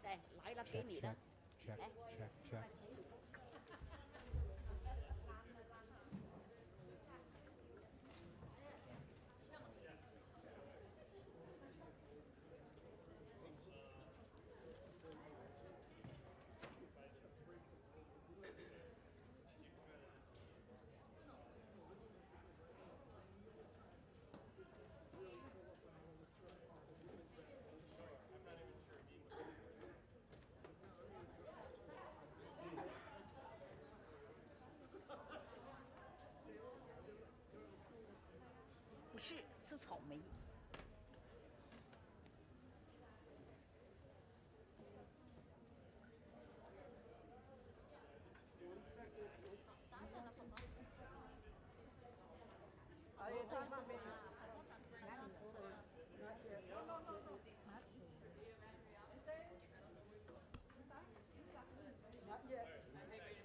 đây lại là kỷ niệm đó. Đây. 不是，是草莓。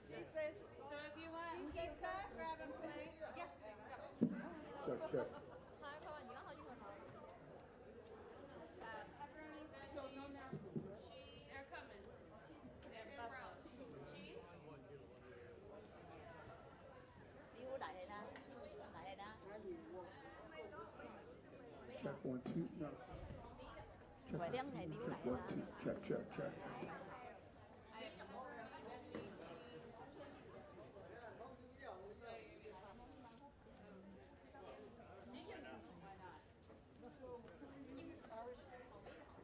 She says, so if you want pizza, grab a plate. Yeah. Check. Pepperoni, veggie, cheese. They're coming. They're in rows. Cheese. 你好大力啦，大力啦。 Check 1 2. No. Check 喂，兩係你好大 1 啦。 2. Check.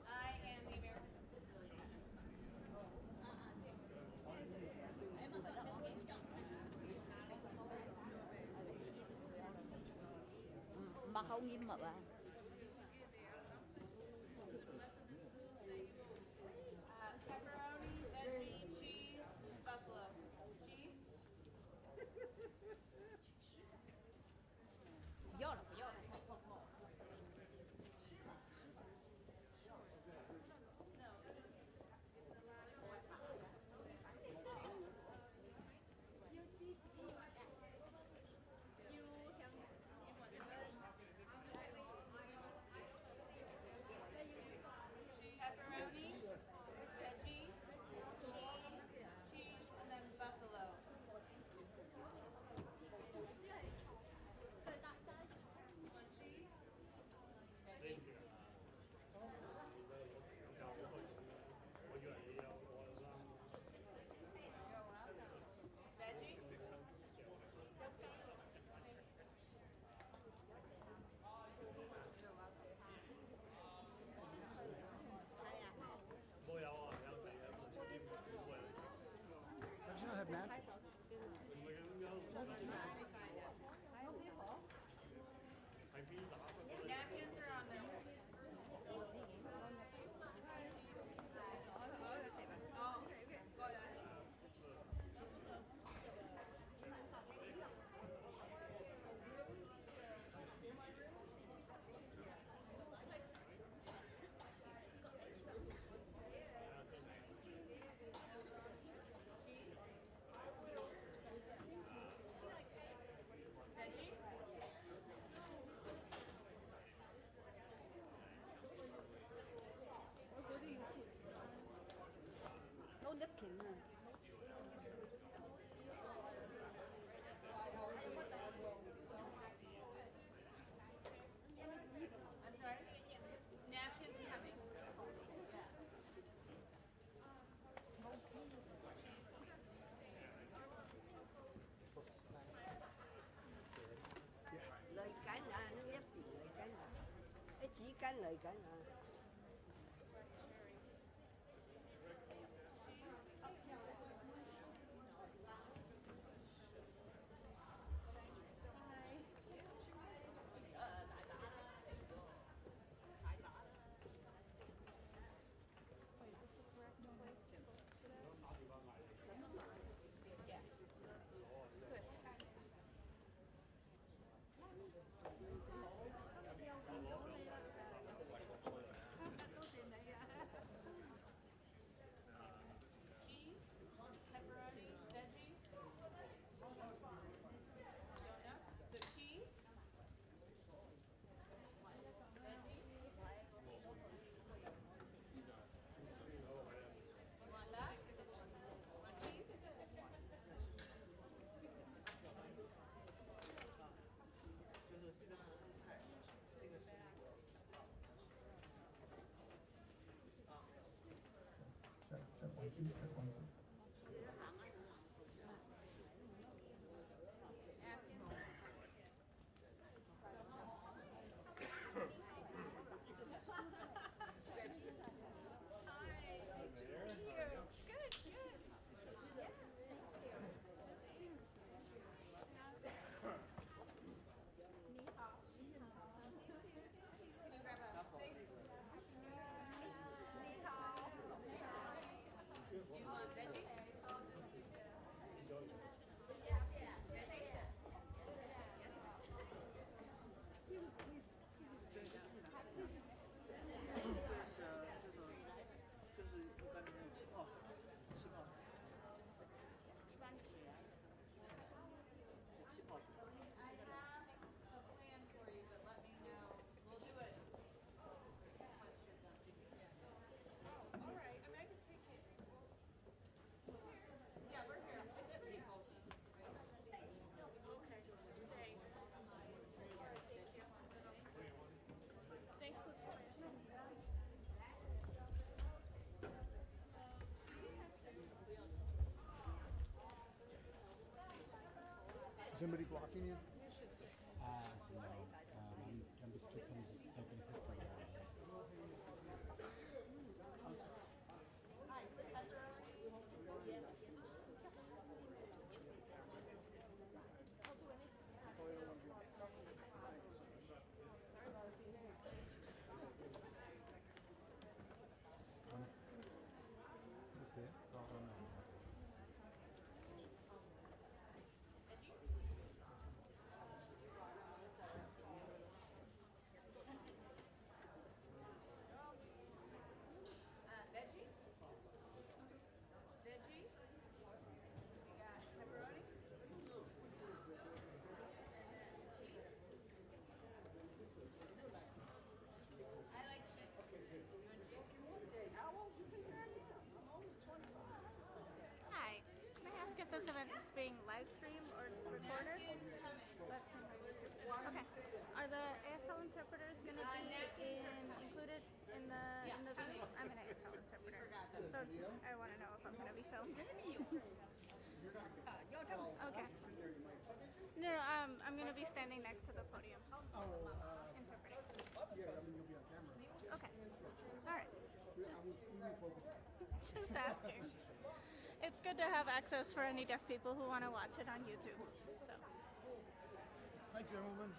I am the American. Mà không nghiêm mật à? Pepperoni, veggie, cheese, buffalo. Cheese. 不要了，不要了。 Pepperoni, veggie, cheese, and then buffalo. One cheese. Veggie. Does she not have napkins? Napkins are on there. Oh, okay. Go ahead. Veggie. No napkin à? I'm sorry. Napkins coming. Lời cái là nó ghép gì lời cái là cái chỉ cái lời cái là Is somebody blocking you? No. I'm just taking pictures. Okay. Veggie? Veggie? We got pepperoni? I like cheese. You want cheese? Hi. Can I ask if this event is being live streamed or recorded? Okay. Are the ASL interpreters going to be included in the video? I'm an ASL interpreter, so I want to know if I'm going to be filmed. Okay. No, I'm going to be standing next to the podium. Interpreting. Yeah, I mean, you'll be on camera. Okay. All right. We will focus. Just asking. It's good to have access for any deaf people who want to watch it on YouTube. So. Hi, gentlemen.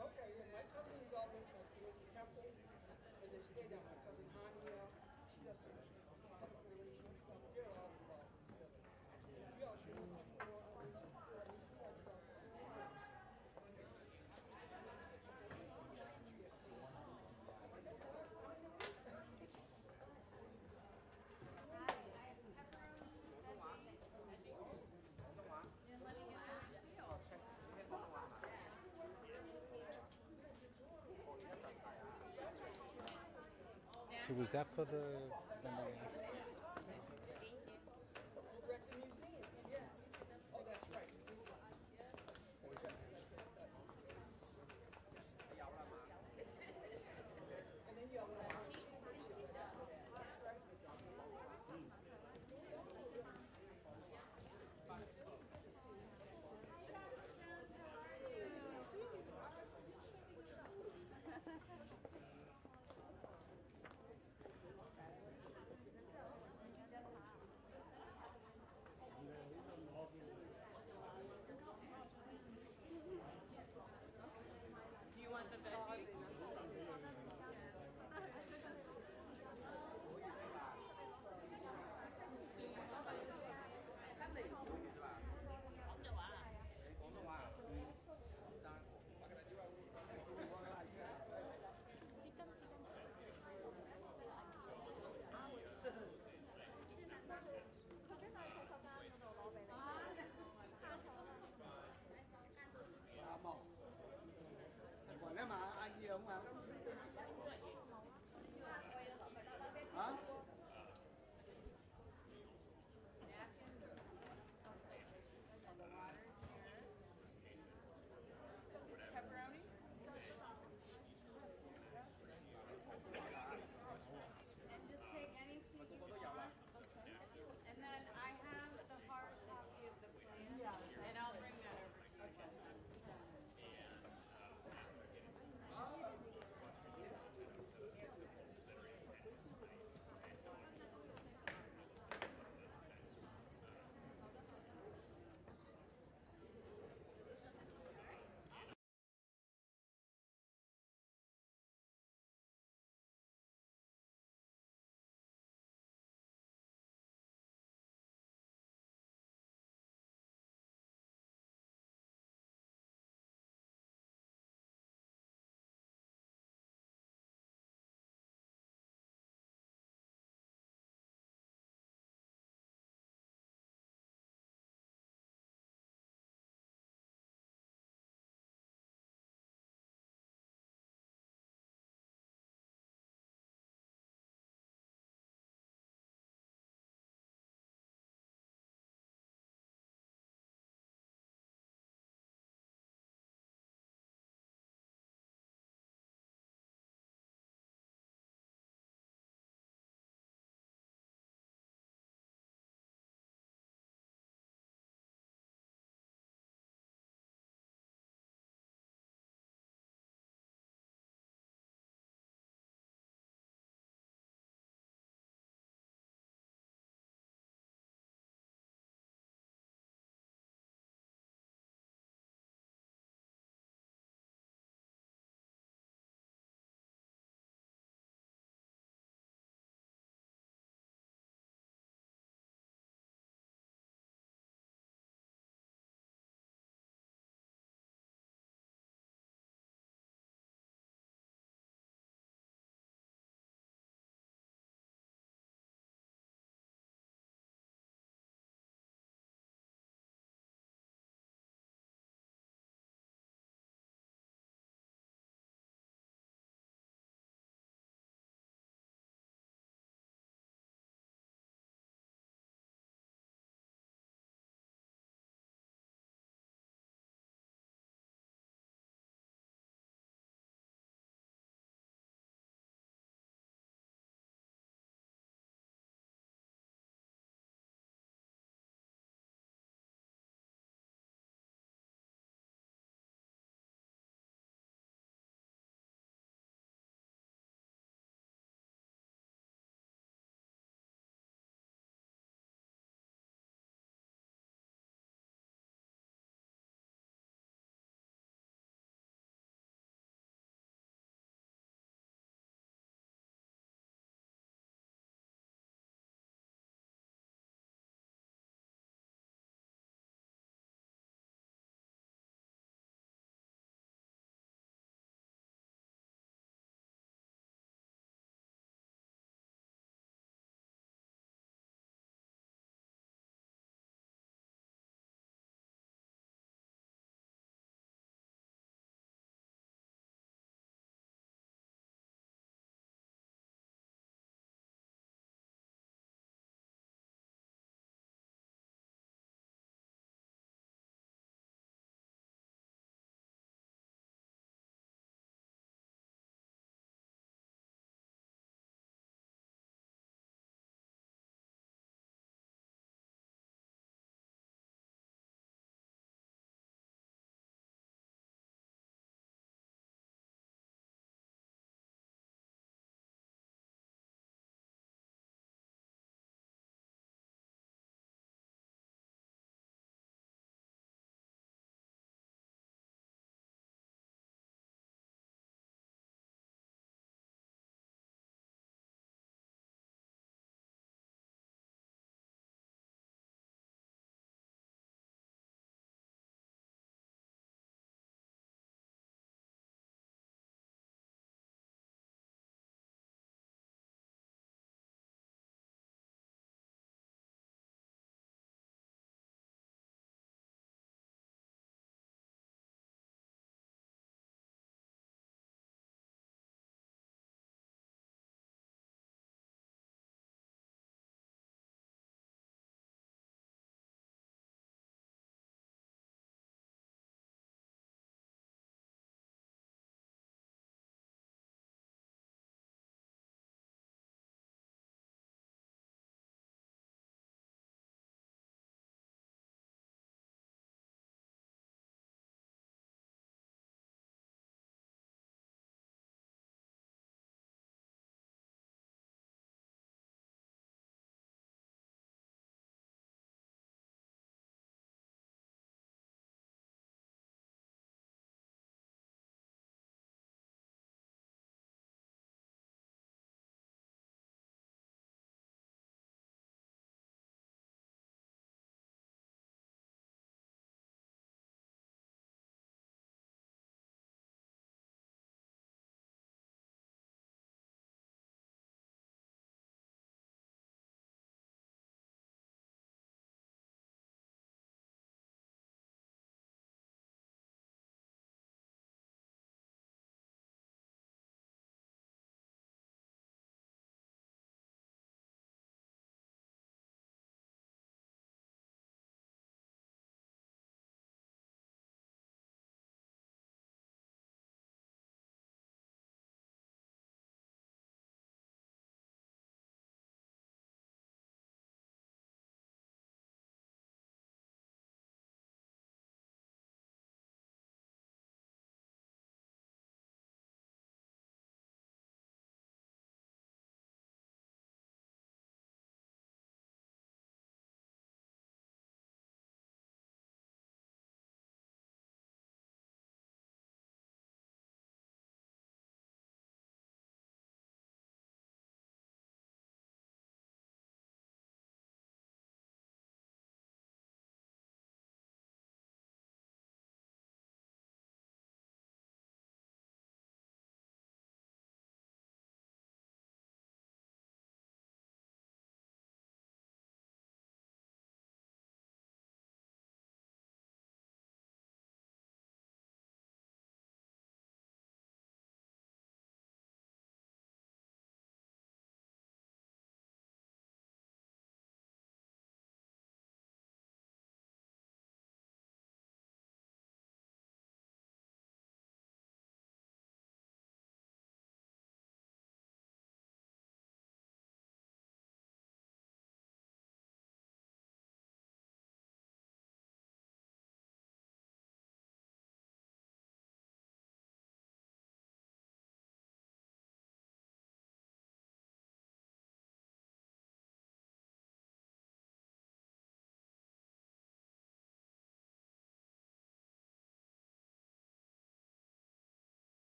Okay, yeah, my cousin is all in the temple, and they stay down. My cousin Hania, she does some public relations stuff. They're all involved in this. We all should know some more. So was that for the vending ass? We're at the museum, yes. Oh, that's right. And then you have Do you want the veggie? Còn nếu mà ai kia không à? Hả? Pepperoni? And just take any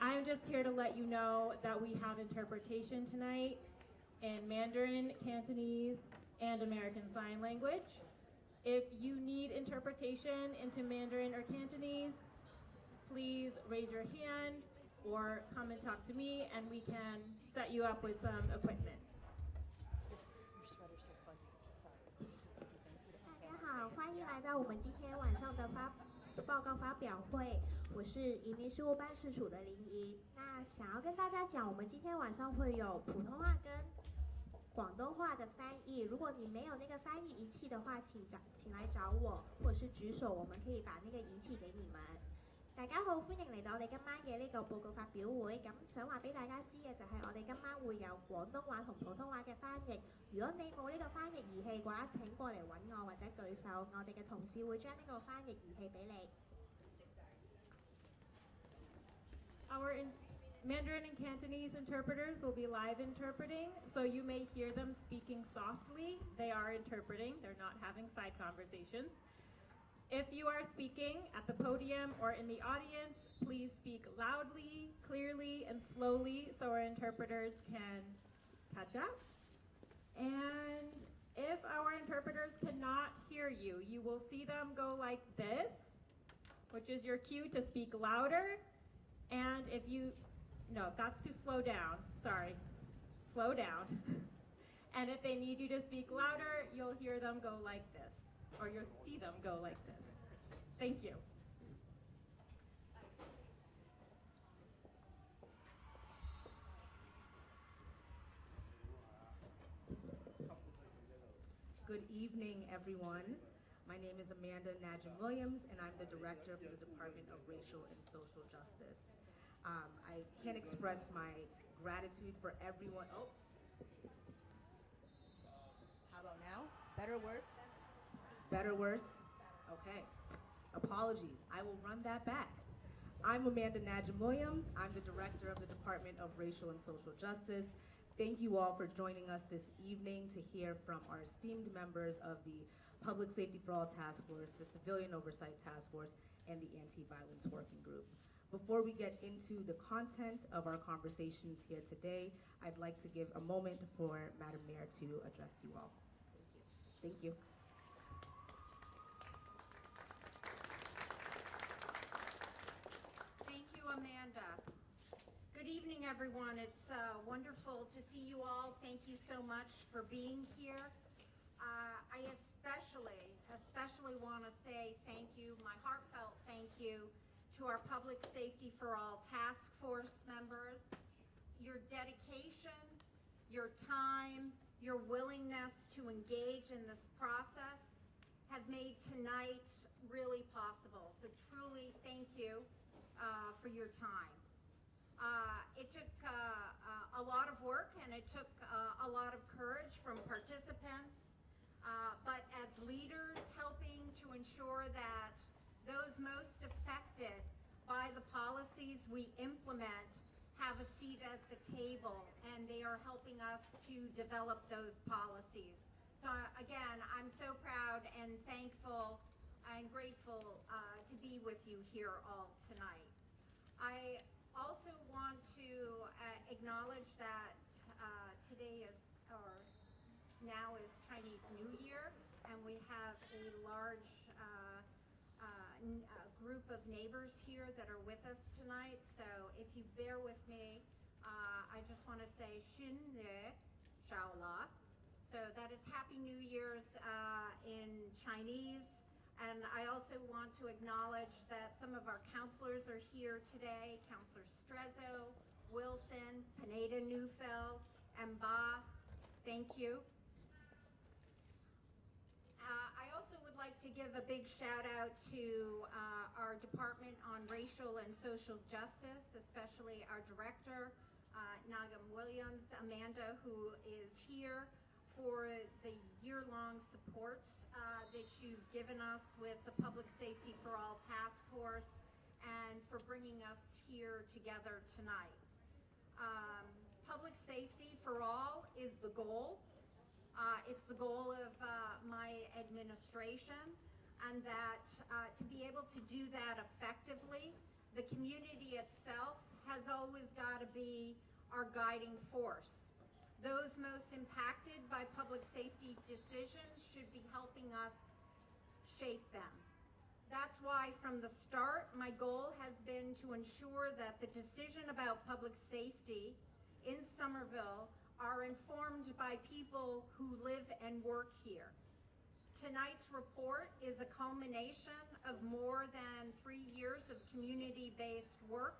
I'm just here to let you know that we have interpretation tonight in Mandarin, Cantonese, and American Sign Language. If you need interpretation into Mandarin or Cantonese, please raise your hand or come and talk to me and we can set you up with some equipment. 大家好，欢迎来到我们今天晚上的报告发表会。我是移民事务办事处的林怡。那想要跟大家讲，我们今天晚上会有普通话跟广东话的翻译。如果你没有那个翻译仪器的話，請來找我，或者是舉手，我們可以把那個儀器給你們。大家好，歡迎嚟到我哋今晚嘅呢個報告發表會。咁想話俾大家知嘅就係我哋今晚會有廣東話同普通話嘅翻譯。如果你冇呢個翻譯儀器嘅話，請過嚟揾我或者舉手，我哋嘅同事會將呢個翻譯儀器俾你。Our Mandarin and Cantonese interpreters will be live interpreting, so you may hear them speaking softly. They are interpreting, they're not having side conversations. If you are speaking at the podium or in the audience, please speak loudly, clearly, and slowly so our interpreters can catch up. And if our interpreters cannot hear you, you will see them go like this, which is your cue to speak louder. And if you No, that's to slow down. Sorry. Slow down. And if they need you to speak louder, you'll hear them go like this, or you'll see them go like this. Thank you. Good evening, everyone. My name is Amanda Najim-Williams, and I'm the Director for the Department of Racial and Social Justice. I can't express my gratitude for everyone. Oh, how about now? Better, worse? Better, worse? Okay. Apologies. I will run that back. I'm Amanda Najim-Williams. I'm the Director of the Department of Racial and Social Justice. Thank you all for joining us this evening to hear from our esteemed members of the Public Safety for All Task Force, the Civilian Oversight Task Force, and the Anti-Violence Working Group. Before we get into the content of our conversations here today, I'd like to give a moment for Madam Mayor to address you all. Thank you. Thank you, Amanda. Good evening, everyone. It's wonderful to see you all. Thank you so much for being here. I especially want to say thank you, my heartfelt thank you, to our Public Safety for All Task Force members. Your dedication, your time, your willingness to engage in this process have made tonight really possible. So truly thank you for your time. It took a lot of work and it took a lot of courage from participants, but as leaders helping to ensure that those most affected by the policies we implement have a seat at the table, and they are helping us to develop those policies. So again, I'm so proud and thankful and grateful to be with you here all tonight. I also want to acknowledge that today is, or now is Chinese New Year, and we have a large group of neighbors here that are with us tonight. So if you bear with me, I just want to say Xin Ne Shao La. So that is Happy New Year's in Chinese. And I also want to acknowledge that some of our counselors are here today. Counselor Strezzo, Wilson, Pineda Neufeld, and Ba. Thank you. I also would like to give a big shout out to our Department on Racial and Social Justice, especially our Director, Najim-Williams, Amanda, who is here, for the year-long support that you've given us with the Public Safety for All Task Force and for bringing us here together tonight. Public safety for all is the goal. It's the goal of my administration, and that to be able to do that effectively, the community itself has always got to be our guiding force. Those most impacted by public safety decisions should be helping us shape them. That's why from the start, my goal has been to ensure that the decision about public safety in Somerville are informed by people who live and work here. Tonight's report is a culmination of more than 3 years of community-based work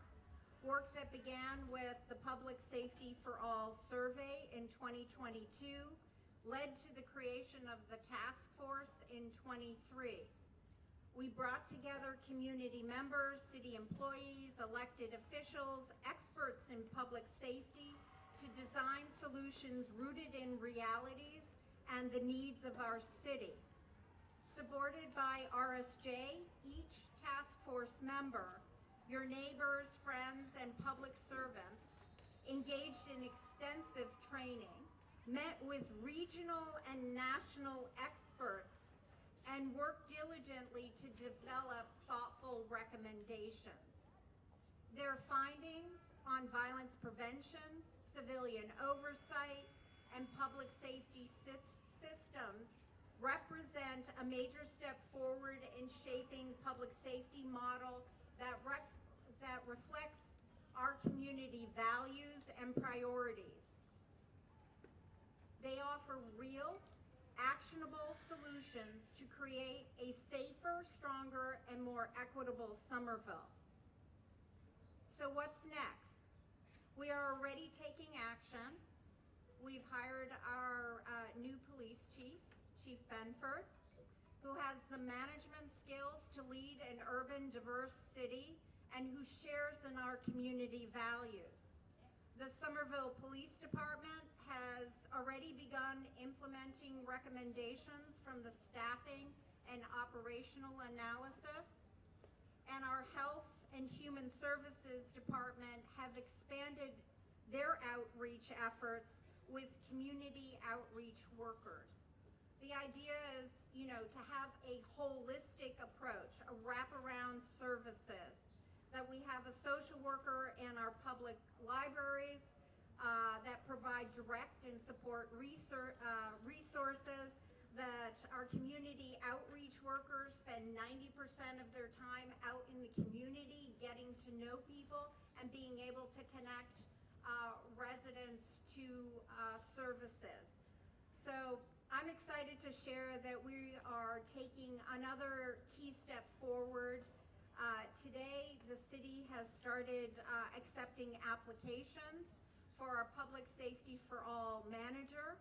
that began with the Public Safety for All survey in 2022, led to the creation of the task force in 23. We brought together community members, city employees, elected officials, experts in public safety to design solutions rooted in realities and the needs of our city. Supported by RSJ, each task force member, your neighbors, friends, and public servants, engaged in extensive training, met with regional and national experts, and worked diligently to develop thoughtful recommendations. Their findings on violence prevention, civilian oversight, and public safety systems represent a major step forward in shaping public safety model that reflects our community values and priorities. They offer real, actionable solutions to create a safer, stronger, and more equitable Somerville. So what's next? We are already taking action. We've hired our new police chief, Chief Benford, who has the management skills to lead an urban, diverse city and who shares in our community values. The Somerville Police Department has already begun implementing recommendations from the staffing and operational analysis, and our Health and Human Services Department have expanded their outreach efforts with community outreach workers. The idea is, to have a holistic approach, a wraparound services, that we have a social worker in our public libraries that provide direct and support resources, that our community outreach workers spend 90% of their time out in the community getting to know people and being able to connect residents to services. So I'm excited to share that we are taking another key step forward. Today, the city has started accepting applications for our Public Safety for All manager.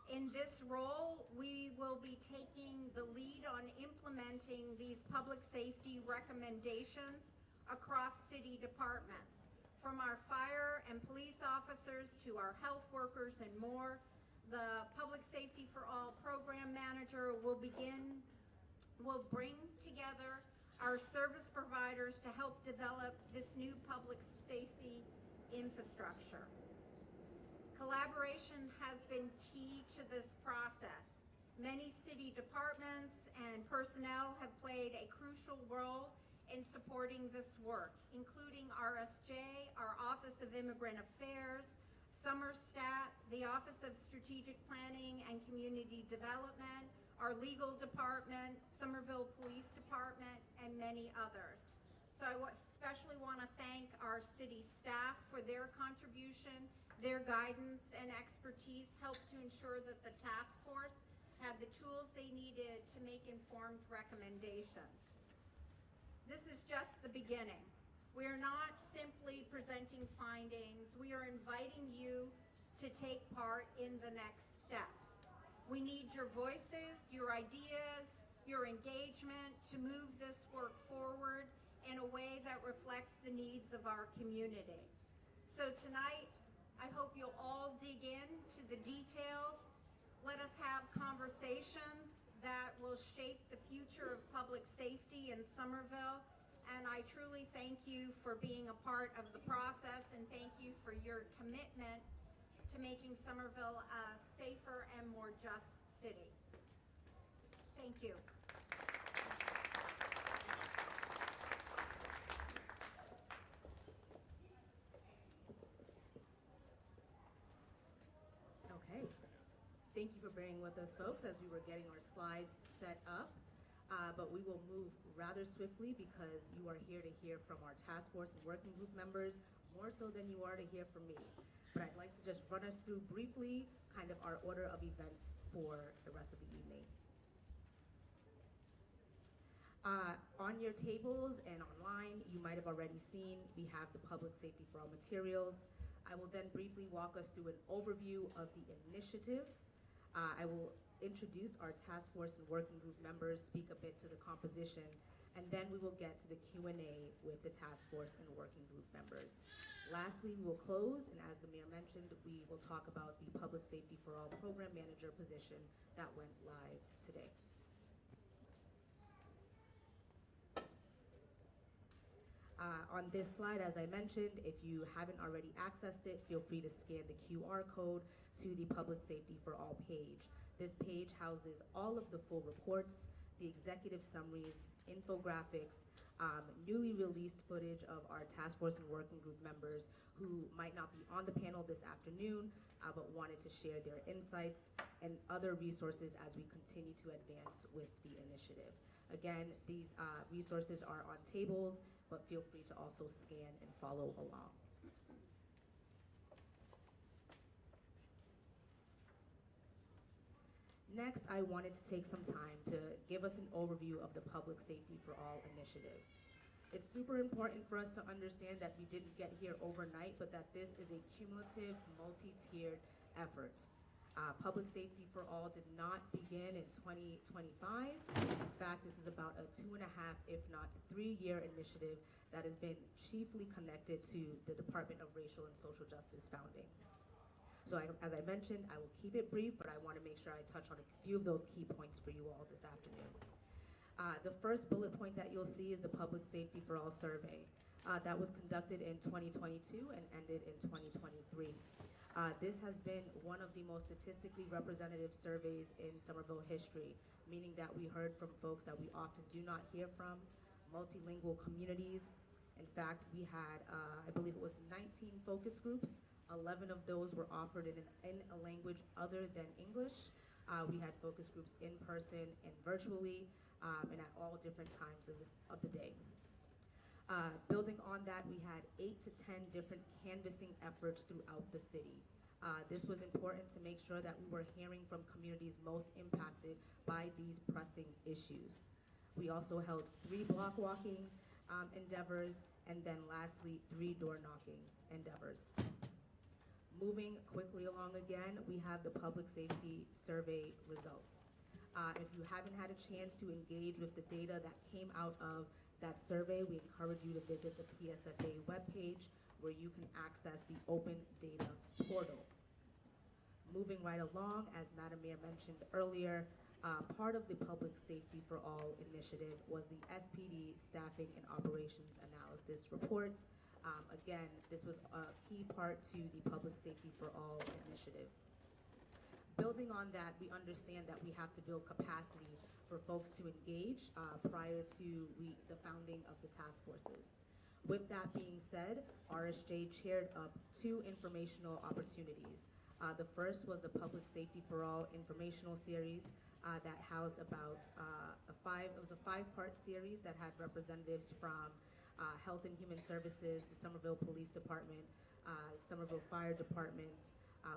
In this role, we will be taking the lead on implementing these public safety recommendations across city departments, from our fire and police officers to our health workers and more. The Public Safety for All program manager will bring together our service providers to help develop this new public safety infrastructure. Collaboration has been key to this process. Many city departments and personnel have played a crucial role in supporting this work, including RSJ, our Office of Immigrant Affairs, Somerstat, the Office of Strategic Planning and Community Development, our legal department, Somerville Police Department, and many others. So I especially want to thank our city staff for their contribution. Their guidance and expertise helped to ensure that the task force had the tools they needed to make informed recommendations. This is just the beginning. We are not simply presenting findings. We are inviting you to take part in the next steps. We need your voices, your ideas, your engagement to move this work forward in a way that reflects the needs of our community. So tonight, I hope you'll all dig into the details. Let us have conversations that will shape the future of public safety in Somerville. And I truly thank you for being a part of the process, and thank you for your commitment to making Somerville a safer and more just city. Thank you. Thank you for bearing with us, folks, as we were getting our slides set up. But we will move rather swiftly because you are here to hear from our task force and working group members more so than you are to hear from me. But I'd like to just run us through briefly kind of our order of events for the rest of the evening. On your tables and online, you might have already seen we have the Public Safety for All materials. I will then briefly walk us through an overview of the initiative. I will introduce our task force and working group members, speak a bit to the composition, and then we will get to the Q&A with the task force and working group members. Lastly, we will close, and as the mayor mentioned, we will talk about the Public Safety for All program manager position that went live today. On this slide, as I mentioned, if you haven't already accessed it, feel free to scan the QR code to the Public Safety for All page. This page houses all of the full reports, the executive summaries, infographics, newly released footage of our task force and working group members who might not be on the panel this afternoon, but wanted to share their insights, and other resources as we continue to advance with the initiative. Again, these resources are on tables, but feel free to also scan and follow along. Next, I wanted to take some time to give us an overview of the Public Safety for All initiative. It's super important for us to understand that we didn't get here overnight, but that this is a cumulative, multi-tiered effort. Public Safety for All did not begin in 2025. In fact, this is about a 2.5, if not 3-year initiative that has been chiefly connected to the Department of Racial and Social Justice founding. So as I mentioned, I will keep it brief, but I want to make sure I touch on a few of those key points for you all this afternoon. The first bullet point that you'll see is the Public Safety for All survey. That was conducted in 2022 and ended in 2023. This has been one of the most statistically representative surveys in Somerville history, meaning that we heard from folks that we often do not hear from, multilingual communities. In fact, we had, I believe it was 19 focus groups. 11 of those were offered in a language other than English. We had focus groups in person and virtually, and at all different times of the day. Building on that, we had 8 to 10 different canvassing efforts throughout the city. This was important to make sure that we were hearing from communities most impacted by these pressing issues. We also held 3 block walking endeavors, and then lastly, 3 door knocking endeavors. Moving quickly along again, we have the public safety survey results. If you haven't had a chance to engage with the data that came out of that survey, we encourage you to visit the PSFA webpage where you can access the open data portal. Moving right along, as Madam Mayor mentioned earlier, part of the Public Safety for All initiative was the SPD Staffing and Operations Analysis Report. Again, this was a key part to the Public Safety for All initiative. Building on that, we understand that we have to build capacity for folks to engage prior to the founding of the task forces. With that being said, RSJ chaired up 2 informational opportunities. The first was the Public Safety for All informational series that housed about it was a 5-part series that had representatives from Health and Human Services, the Somerville Police Department, Somerville Fire Department.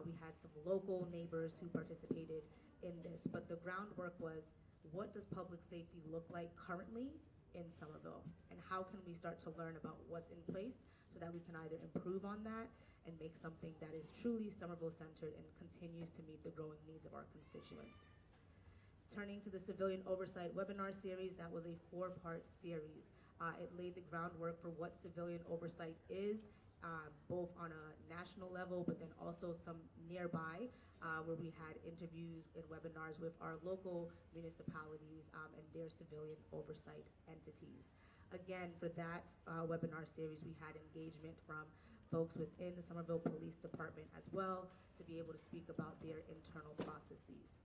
We had some local neighbors who participated in this, but the groundwork was, what does public safety look like currently in Somerville? And how can we start to learn about what's in place so that we can either improve on that and make something that is truly Somerville-centered and continues to meet the growing needs of our constituents. Turning to the Civilian Oversight webinar series, that was a 4-part series. It laid the groundwork for what civilian oversight is, both on a national level, but then also some nearby, where we had interviews and webinars with our local municipalities and their civilian oversight entities. Again, for that webinar series, we had engagement from folks within the Somerville Police Department as well to be able to speak about their internal processes.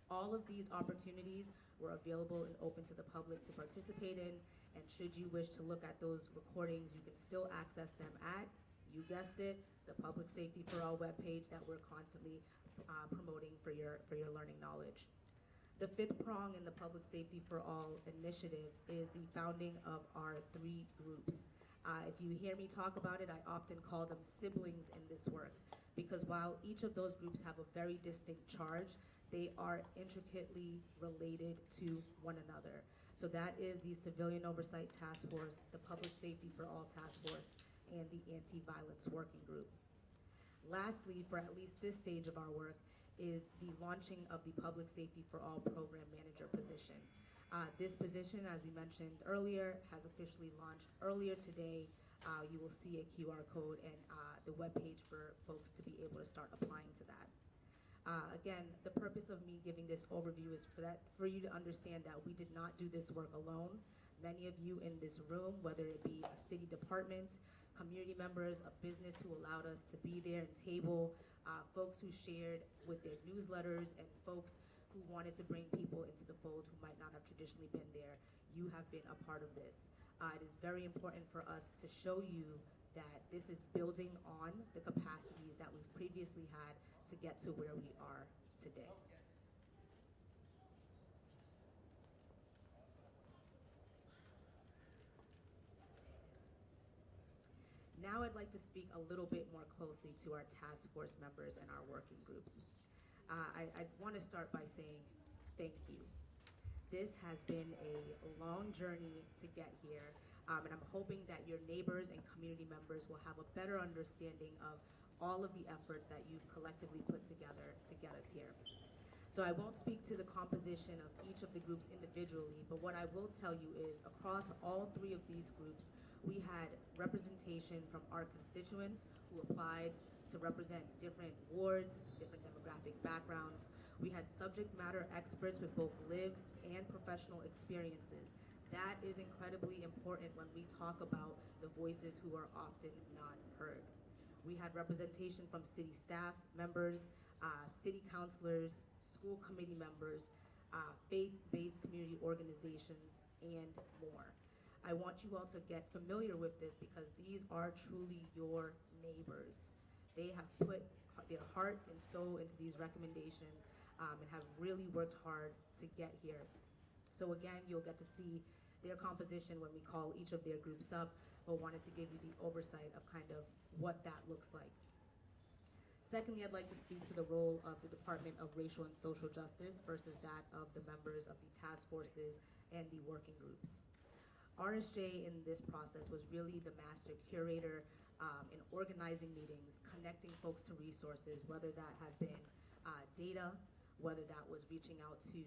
All of these opportunities were available and open to the public to participate in, and should you wish to look at those recordings, you can still access them at, you guessed it, the Public Safety for All webpage that we're constantly promoting for your learning knowledge. The fifth prong in the Public Safety for All initiative is the founding of our 3 groups. If you hear me talk about it, I often call them siblings in this work, because while each of those groups have a very distinct charge, they are intricately related to one another. So that is the Civilian Oversight Task Force, the Public Safety for All Task Force, and the Anti-Violence Working Group. Lastly, for at least this stage of our work, is the launching of the Public Safety for All Program Manager position. This position, as we mentioned earlier, has officially launched earlier today. You will see a QR code and the webpage for folks to be able to start applying to that. Again, the purpose of me giving this overview is for you to understand that we did not do this work alone. Many of you in this room, whether it be a city department, community members, a business who allowed us to be there and table, folks who shared with their newsletters, and folks who wanted to bring people into the fold who might not have traditionally been there, you have been a part of this. It is very important for us to show you that this is building on the capacities that we've previously had to get to where we are today. Now I'd like to speak a little bit more closely to our task force members and our working groups. I want to start by saying thank you. This has been a long journey to get here, and I'm hoping that your neighbors and community members will have a better understanding of all of the efforts that you've collectively put together to get us here. So I won't speak to the composition of each of the groups individually, but what I will tell you is across all 3 of these groups, we had representation from our constituents who applied to represent different wards, different demographic backgrounds. We had subject matter experts with both lived and professional experiences. That is incredibly important when we talk about the voices who are often not heard. We had representation from city staff members, city councilors, school committee members, faith-based community organizations, and more. I want you all to get familiar with this because these are truly your neighbors. They have put their heart and soul into these recommendations and have really worked hard to get here. So again, you'll get to see their composition when we call each of their groups up, but wanted to give you the oversight of kind of what that looks like. Secondly, I'd like to speak to the role of the Department of Racial and Social Justice versus that of the members of the task forces and the working groups. RSJ in this process was really the master curator in organizing meetings, connecting folks to resources, whether that had been data, whether that was reaching out to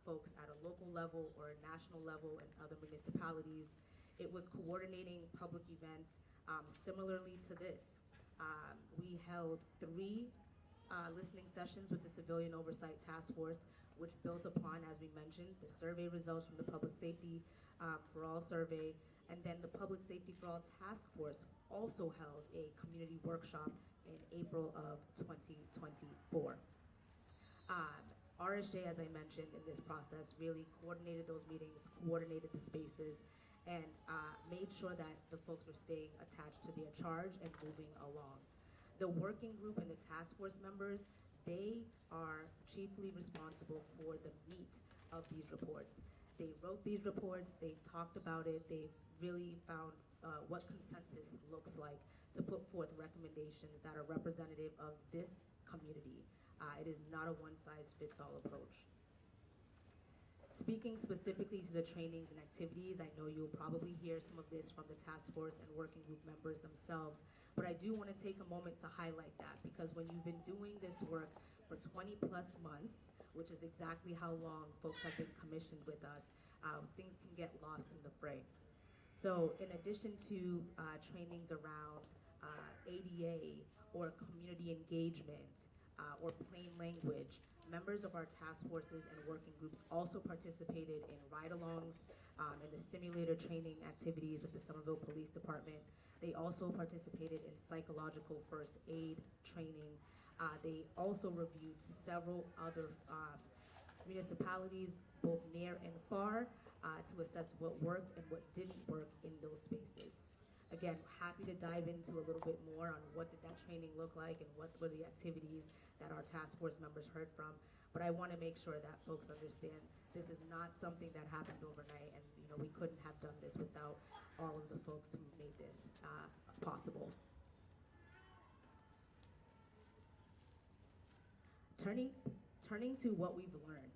folks at a local level or a national level and other municipalities. It was coordinating public events similarly to this. We held 3 listening sessions with the Civilian Oversight Task Force, which built upon, as we mentioned, the survey results from the Public Safety for All survey, and then the Public Safety for All Task Force also held a community workshop in April of 2024. RSJ, as I mentioned in this process, really coordinated those meetings, coordinated the spaces, and made sure that the folks were staying attached to their charge and moving along. The working group and the task force members, they are chiefly responsible for the meat of these reports. They wrote these reports, they've talked about it, they've really found what consensus looks like to put forth recommendations that are representative of this community. It is not a one-size-fits-all approach. Speaking specifically to the trainings and activities, I know you'll probably hear some of this from the task force and working group members themselves, but I do want to take a moment to highlight that because when you've been doing this work for 20 plus months, which is exactly how long folks have been commissioned with us, things can get lost in the fray. So in addition to trainings around ADA or community engagement or plain language, members of our task forces and working groups also participated in ride-alongs and the simulator training activities with the Somerville Police Department. They also participated in psychological first aid training. They also reviewed several other municipalities, both near and far, to assess what worked and what didn't work in those spaces. Again, happy to dive into a little bit more on what did that training look like and what were the activities that our task force members heard from. But I want to make sure that folks understand this is not something that happened overnight, and we couldn't have done this without all of the folks who made this possible. Turning to what we've learned,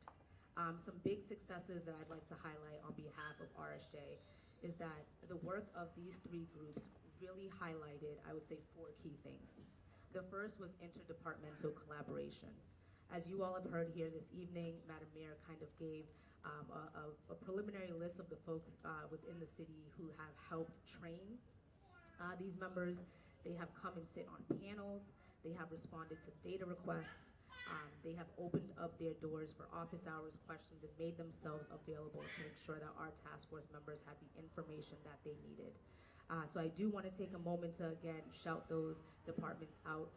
some big successes that I'd like to highlight on behalf of RSJ is that the work of these three groups really highlighted, I would say, 4 key things. The first was interdepartmental collaboration. As you all have heard here this evening, Madam Mayor kind of gave a preliminary list of the folks within the city who have helped train these members. They have come and sit on panels. They have responded to data requests. They have opened up their doors for office hours questions and made themselves available to ensure that our task force members had the information that they needed. So I do want to take a moment to, again, shout those departments out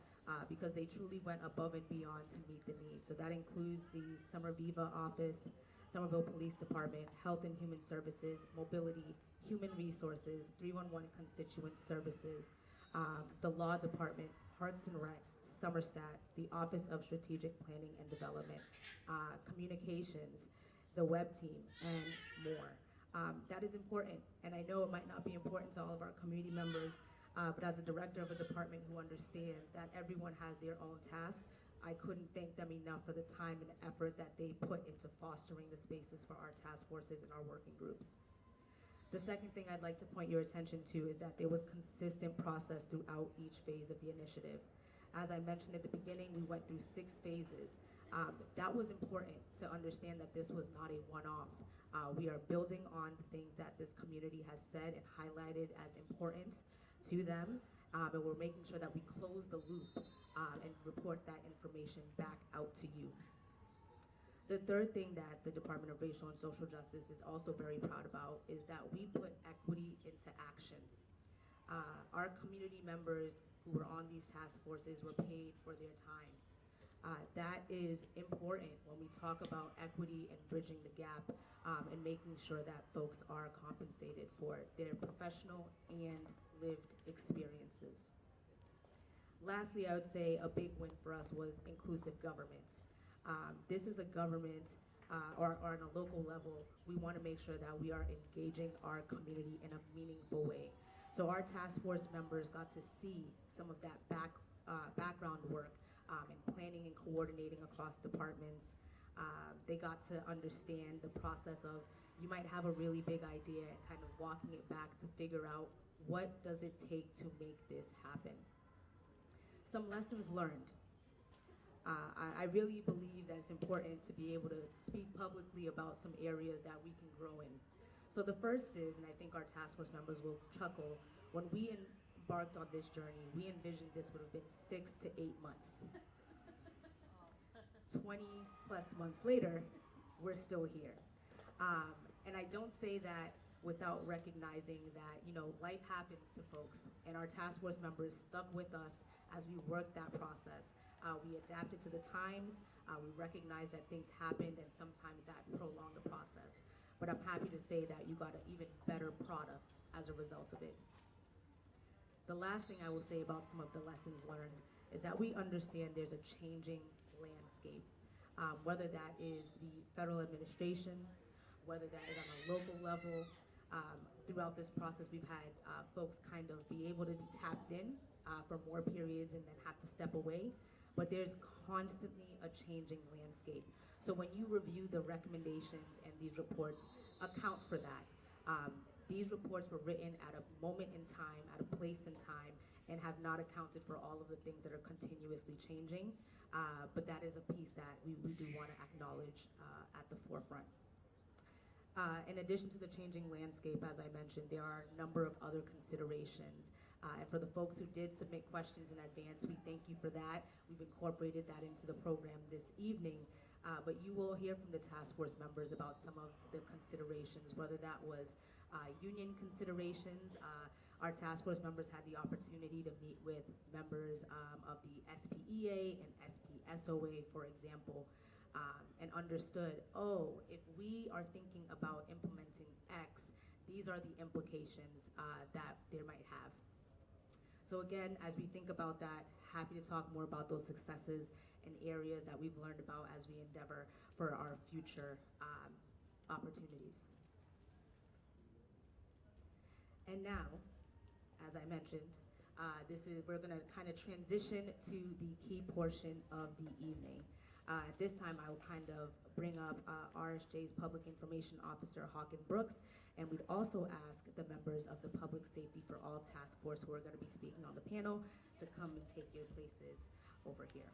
because they truly went above and beyond to meet the needs. So that includes the Summer Viva office, Somerville Police Department, Health and Human Services, Mobility, Human Resources, 311 Constituent Services, the Law Department, Parks and Rec, Somerstat, the Office of Strategic Planning and Development, Communications, the Web Team, and more. That is important, and I know it might not be important to all of our community members, but as a director of a department who understands that everyone has their own task, I couldn't thank them enough for the time and effort that they put into fostering the spaces for our task forces and our working groups. The second thing I'd like to point your attention to is that there was consistent process throughout each phase of the initiative. As I mentioned at the beginning, we went through 6 phases. That was important to understand that this was not a one-off. We are building on the things that this community has said and highlighted as important to them, and we're making sure that we close the loop and report that information back out to you. The third thing that the Department of Racial and Social Justice is also very proud about is that we put equity into action. Our community members who were on these task forces were paid for their time. That is important when we talk about equity and bridging the gap and making sure that folks are compensated for their professional and lived experiences. Lastly, I would say a big win for us was inclusive government. This is a government or on a local level, we want to make sure that we are engaging our community in a meaningful way. So our task force members got to see some of that background work and planning and coordinating across departments. They got to understand the process of, you might have a really big idea and kind of walking it back to figure out what does it take to make this happen. Some lessons learned. I really believe that it's important to be able to speak publicly about some areas that we can grow in. So the first is, and I think our task force members will chuckle, when we embarked on this journey, we envisioned this would have been 6 to 8 months. 20 plus months later, we're still here. And I don't say that without recognizing that, life happens to folks, and our task force members stuck with us as we worked that process. We adapted to the times, we recognized that things happened, and sometimes that prolonged the process. But I'm happy to say that you got an even better product as a result of it. The last thing I will say about some of the lessons learned is that we understand there's a changing landscape, whether that is the federal administration, whether that is on a local level. Throughout this process, we've had folks kind of be able to be tapped in for more periods and then have to step away. But there's constantly a changing landscape. So when you review the recommendations and these reports, account for that. These reports were written at a moment in time, at a place in time, and have not accounted for all of the things that are continuously changing. But that is a piece that we do want to acknowledge at the forefront. In addition to the changing landscape, as I mentioned, there are a number of other considerations. And for the folks who did submit questions in advance, we thank you for that. We've incorporated that into the program this evening. But you will hear from the task force members about some of the considerations, whether that was union considerations. Our task force members had the opportunity to meet with members of the SPEA and SPSOA, for example, and understood, if we are thinking about implementing X, these are the implications that they might have. So again, as we think about that, happy to talk more about those successes and areas that we've learned about as we endeavor for our future opportunities. And now, as I mentioned, we're going to kind of transition to the key portion of the evening. At this time, I will kind of bring up RSJ's Public Information Officer, Hawken Brooks, and we'd also ask the members of the Public Safety for All Task Force who are going to be speaking on the panel to come and take your places over here.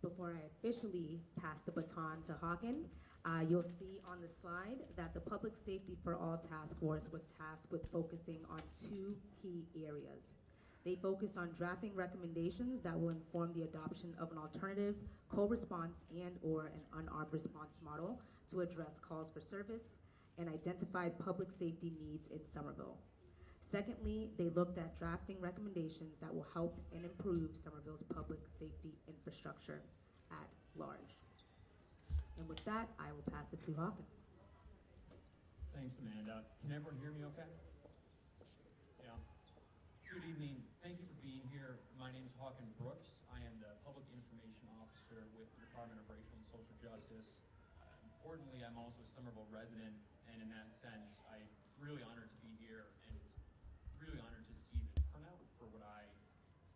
Before I officially pass the baton to Hawken, you'll see on the slide that the Public Safety for All Task Force was tasked with focusing on two key areas. They focused on drafting recommendations that will inform the adoption of an alternative co-response and/or an unarmed response model to address calls for service and identified public safety needs in Somerville. Secondly, they looked at drafting recommendations that will help and improve Somerville's public safety infrastructure at large. And with that, I will pass it to Hawken. Thanks, Amanda. Can everyone hear me okay? Yeah. Good evening. Thank you for being here. My name is Hawken Brooks. I am the Public Information Officer with the Department of Racial and Social Justice. Importantly, I'm also a Somerville resident, and in that sense, I'm really honored to be here and really honored to see the turnout for what I,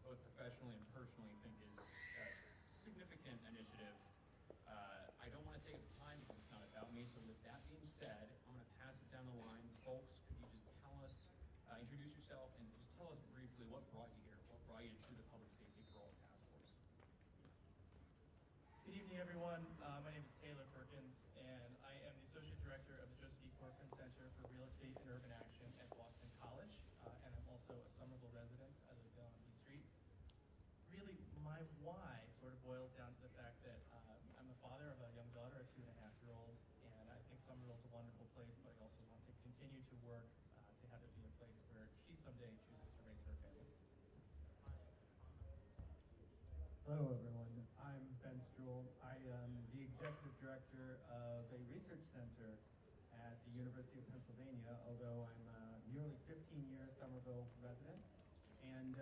both professionally and personally, think is a significant initiative. I don't want to take up time because it's not about me, so with that being said, I'm going to pass it down the line. Folks, could you just tell us, introduce yourself, and just tell us briefly what brought you here, what brought you to the Public Safety for All Task Force. Good evening, everyone. My name is Taylor Perkins, and I am the Associate Director of the Joseph E. Corcoran Center for Real Estate and Urban Action at Boston College, and I'm also a Somerville resident. I live down on the street. Really, my why sort of boils down to the fact that I'm the father of a young daughter, a 2.5-year-old, and I think Somerville's a wonderful place, but I also want to continue to work to have it be a place where she someday chooses to raise her family. Hello, everyone. I'm Ben Stroll. I am the Executive Director of a research center at the University of Pennsylvania, although I'm a nearly 15-year Somerville resident. And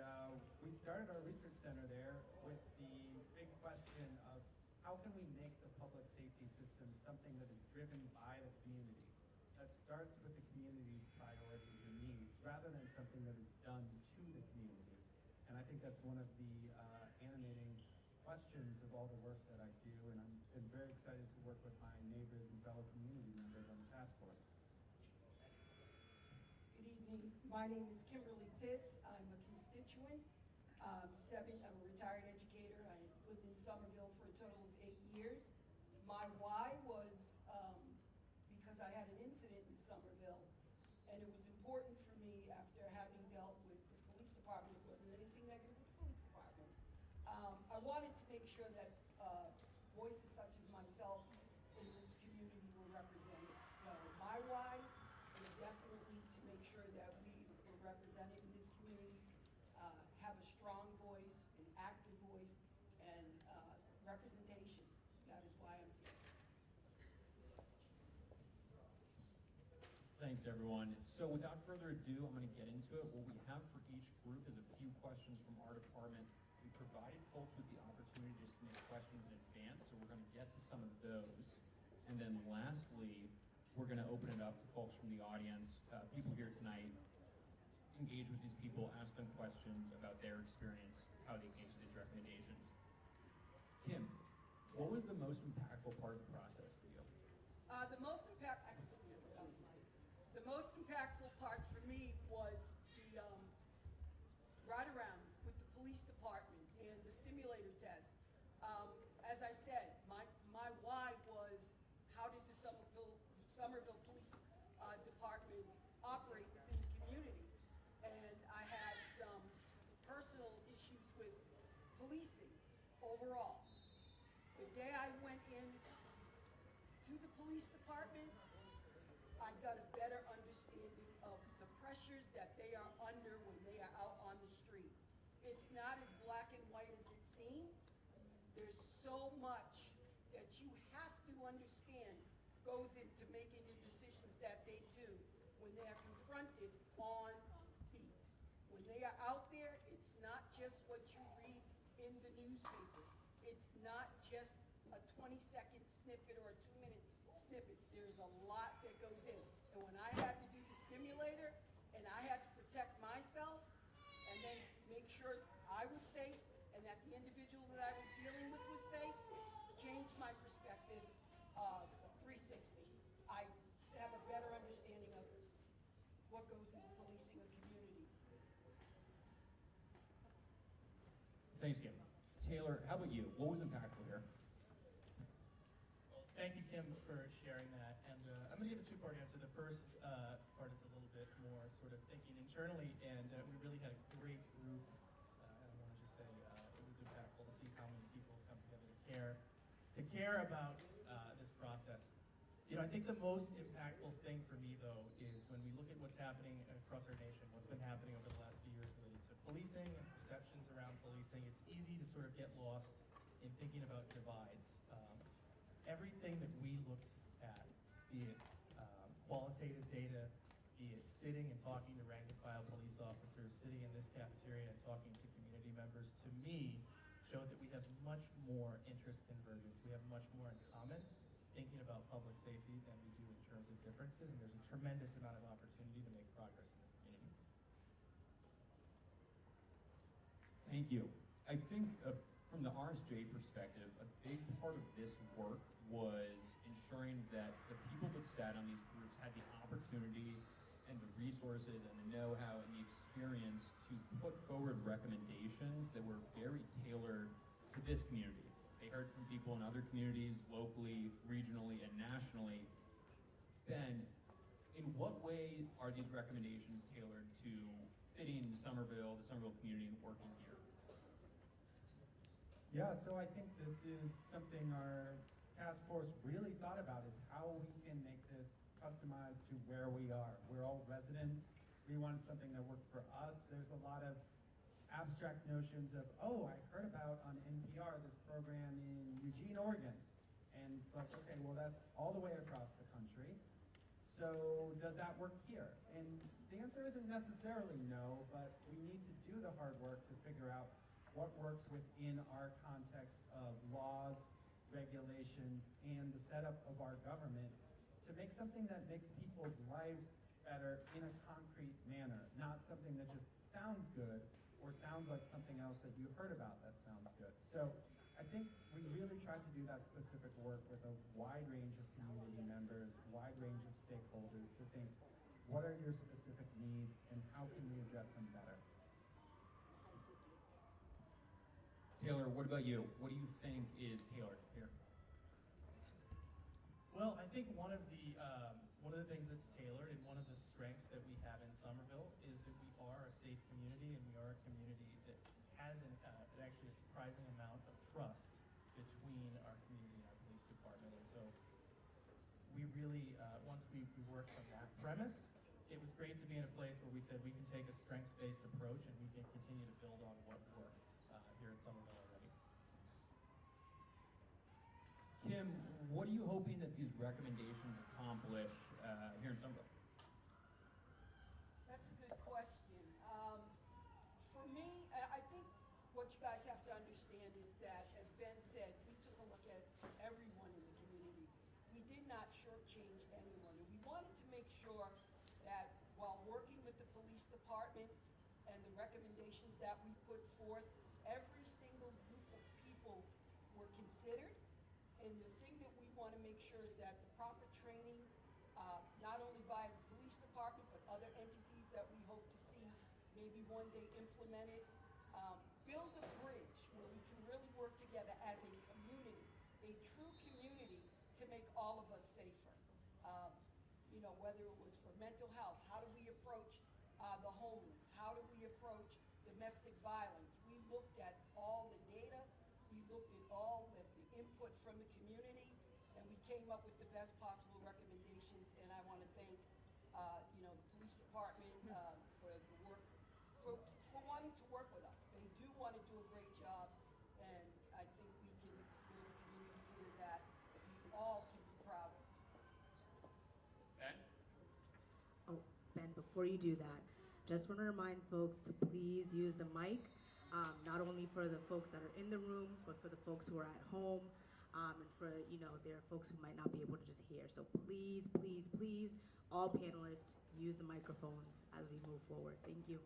we started our research center there with the big question of how can we make the public safety system something that is driven by the community, that starts with the community's priorities and needs, rather than something that is done to the community. And I think that's one of the animating questions of all the work that I do, and I'm been very excited to work with my neighbors and fellow community members on the task force. Good evening. My name is Kimberly Pitts. I'm a constituent. I'm a retired educator. I lived in Somerville for a total of 8 years. My why was because I had an incident in Somerville, and it was important for me after having dealt with the police department. It wasn't anything negative with the police department. I wanted to make sure that voices such as myself in this community were represented. So my why is definitely to make sure that we were represented in this community, have a strong voice, an active voice, and representation. That is why I'm here. Thanks, everyone. So without further ado, I'm going to get into it. What we have for each group is a few questions from our department. We provided folks with the opportunity to submit questions in advance, so we're going to get to some of those. And then lastly, we're going to open it up to folks from the audience, people here tonight, engage with these people, ask them questions about their experience, how they came to these recommendations. Kim, what was the most impactful part of the process for you? The most impactful part for me was the ride around with the police department and the stimulator test. As I said, my why was how did the Somerville Police Department operate within the community? And I had some personal issues with overall. The day I went in to the police department, I got a better understanding of the pressures that they are under when they are out on the street. It's not as black and white as it seems. There's so much that you have to understand goes into making the decisions that they do when they are confronted on beat. When they are out there, it's not just what you read in the newspapers. It's not just a 20-second snippet or a 2-minute snippet. There's a lot that goes in. And when I had to do the stimulator and I had to protect myself and then make sure I was safe and that the individual that I was dealing with was safe, changed my perspective 360. I have a better understanding of what goes into policing a community. Thanks, Kim. Taylor, how about you? What was impactful here? Well, thank you, Kim, for sharing that. And I'm going to give a two-part answer. The first part is a little bit more sort of thinking internally, and we really had a great group. And I want to just say it was impactful to see how many people come together to care about this process. You know, I think the most impactful thing for me, though, is when we look at what's happening across our nation, what's been happening over the last few years related to policing and perceptions around policing. It's easy to sort of get lost in thinking about divides. Everything that we looked at, be it qualitative data, be it sitting and talking to rank and file police officers, sitting in this cafeteria and talking to community members, to me, showed that we have much more interest convergence. We have much more in common thinking about public safety than we do in terms of differences, and there's a tremendous amount of opportunity to make progress in this community. Thank you. I think from the RSJ perspective, a big part of this work was ensuring that the people that sat on these groups had the opportunity and the resources and the know-how and the experience to put forward recommendations that were very tailored to this community. They heard from people in other communities, locally, regionally, and nationally. Ben, in what way are these recommendations tailored to fitting Somerville, the Somerville community, and working here? Yeah, so I think this is something our task force really thought about, is how we can make this customized to where we are. We're all residents. We wanted something that worked for us. There's a lot of abstract notions of, oh, I heard about on NPR this program in Eugene, Oregon. And it's like, okay, well, that's all the way across the country. So does that work here? And the answer isn't necessarily no, but we need to do the hard work to figure out what works within our context of laws, regulations, and the setup of our government to make something that makes people's lives better in a concrete manner, not something that just sounds good or sounds like something else that you heard about that sounds good. So I think we really tried to do that specific work with a wide range of community members, wide range of stakeholders to think, what are your specific needs and how can we address them better? Taylor, what about you? What do you think is tailored here? Well, I think one of the things that's tailored and one of the strengths that we have in Somerville is that we are a safe community, and we are a community that has actually a surprising amount of trust between our community and our police department. And so we really, once we worked from that premise, it was great to be in a place where we said we can take a strengths-based approach and we can continue to build on what works here in Somerville already. Kim, what are you hoping that these recommendations accomplish here in Somerville? That's a good question. For me, I think what you guys have to understand is that, as Ben said, we took a look at everyone in the community. We did not shortchange anyone. And we wanted to make sure that while working with the police department and the recommendations that we put forth, every single group of people were considered. And the thing that we want to make sure is that the proper training, not only via the police department, but other entities that we hope to see maybe one day implemented, build a bridge where we can really work together as a community, a true community, to make all of us safer. You know, whether it was for mental health, how do we approach the homeless? How do we approach domestic violence? We looked at all the data. We looked looked at all the input from the community, and we came up with the best possible recommendations. And I want to thank, the police department for the work, for wanting to work with us. They do want to do a great job, and I think we can build a community here that we all can be proud of. Ben? Oh, Ben, before you do that, just want to remind folks to please use the mic, not only for the folks that are in the room, but for the folks who are at home, and for, there are folks who might not be able to just hear. So please, please, please, all panelists, use the microphones as we move forward. Thank you.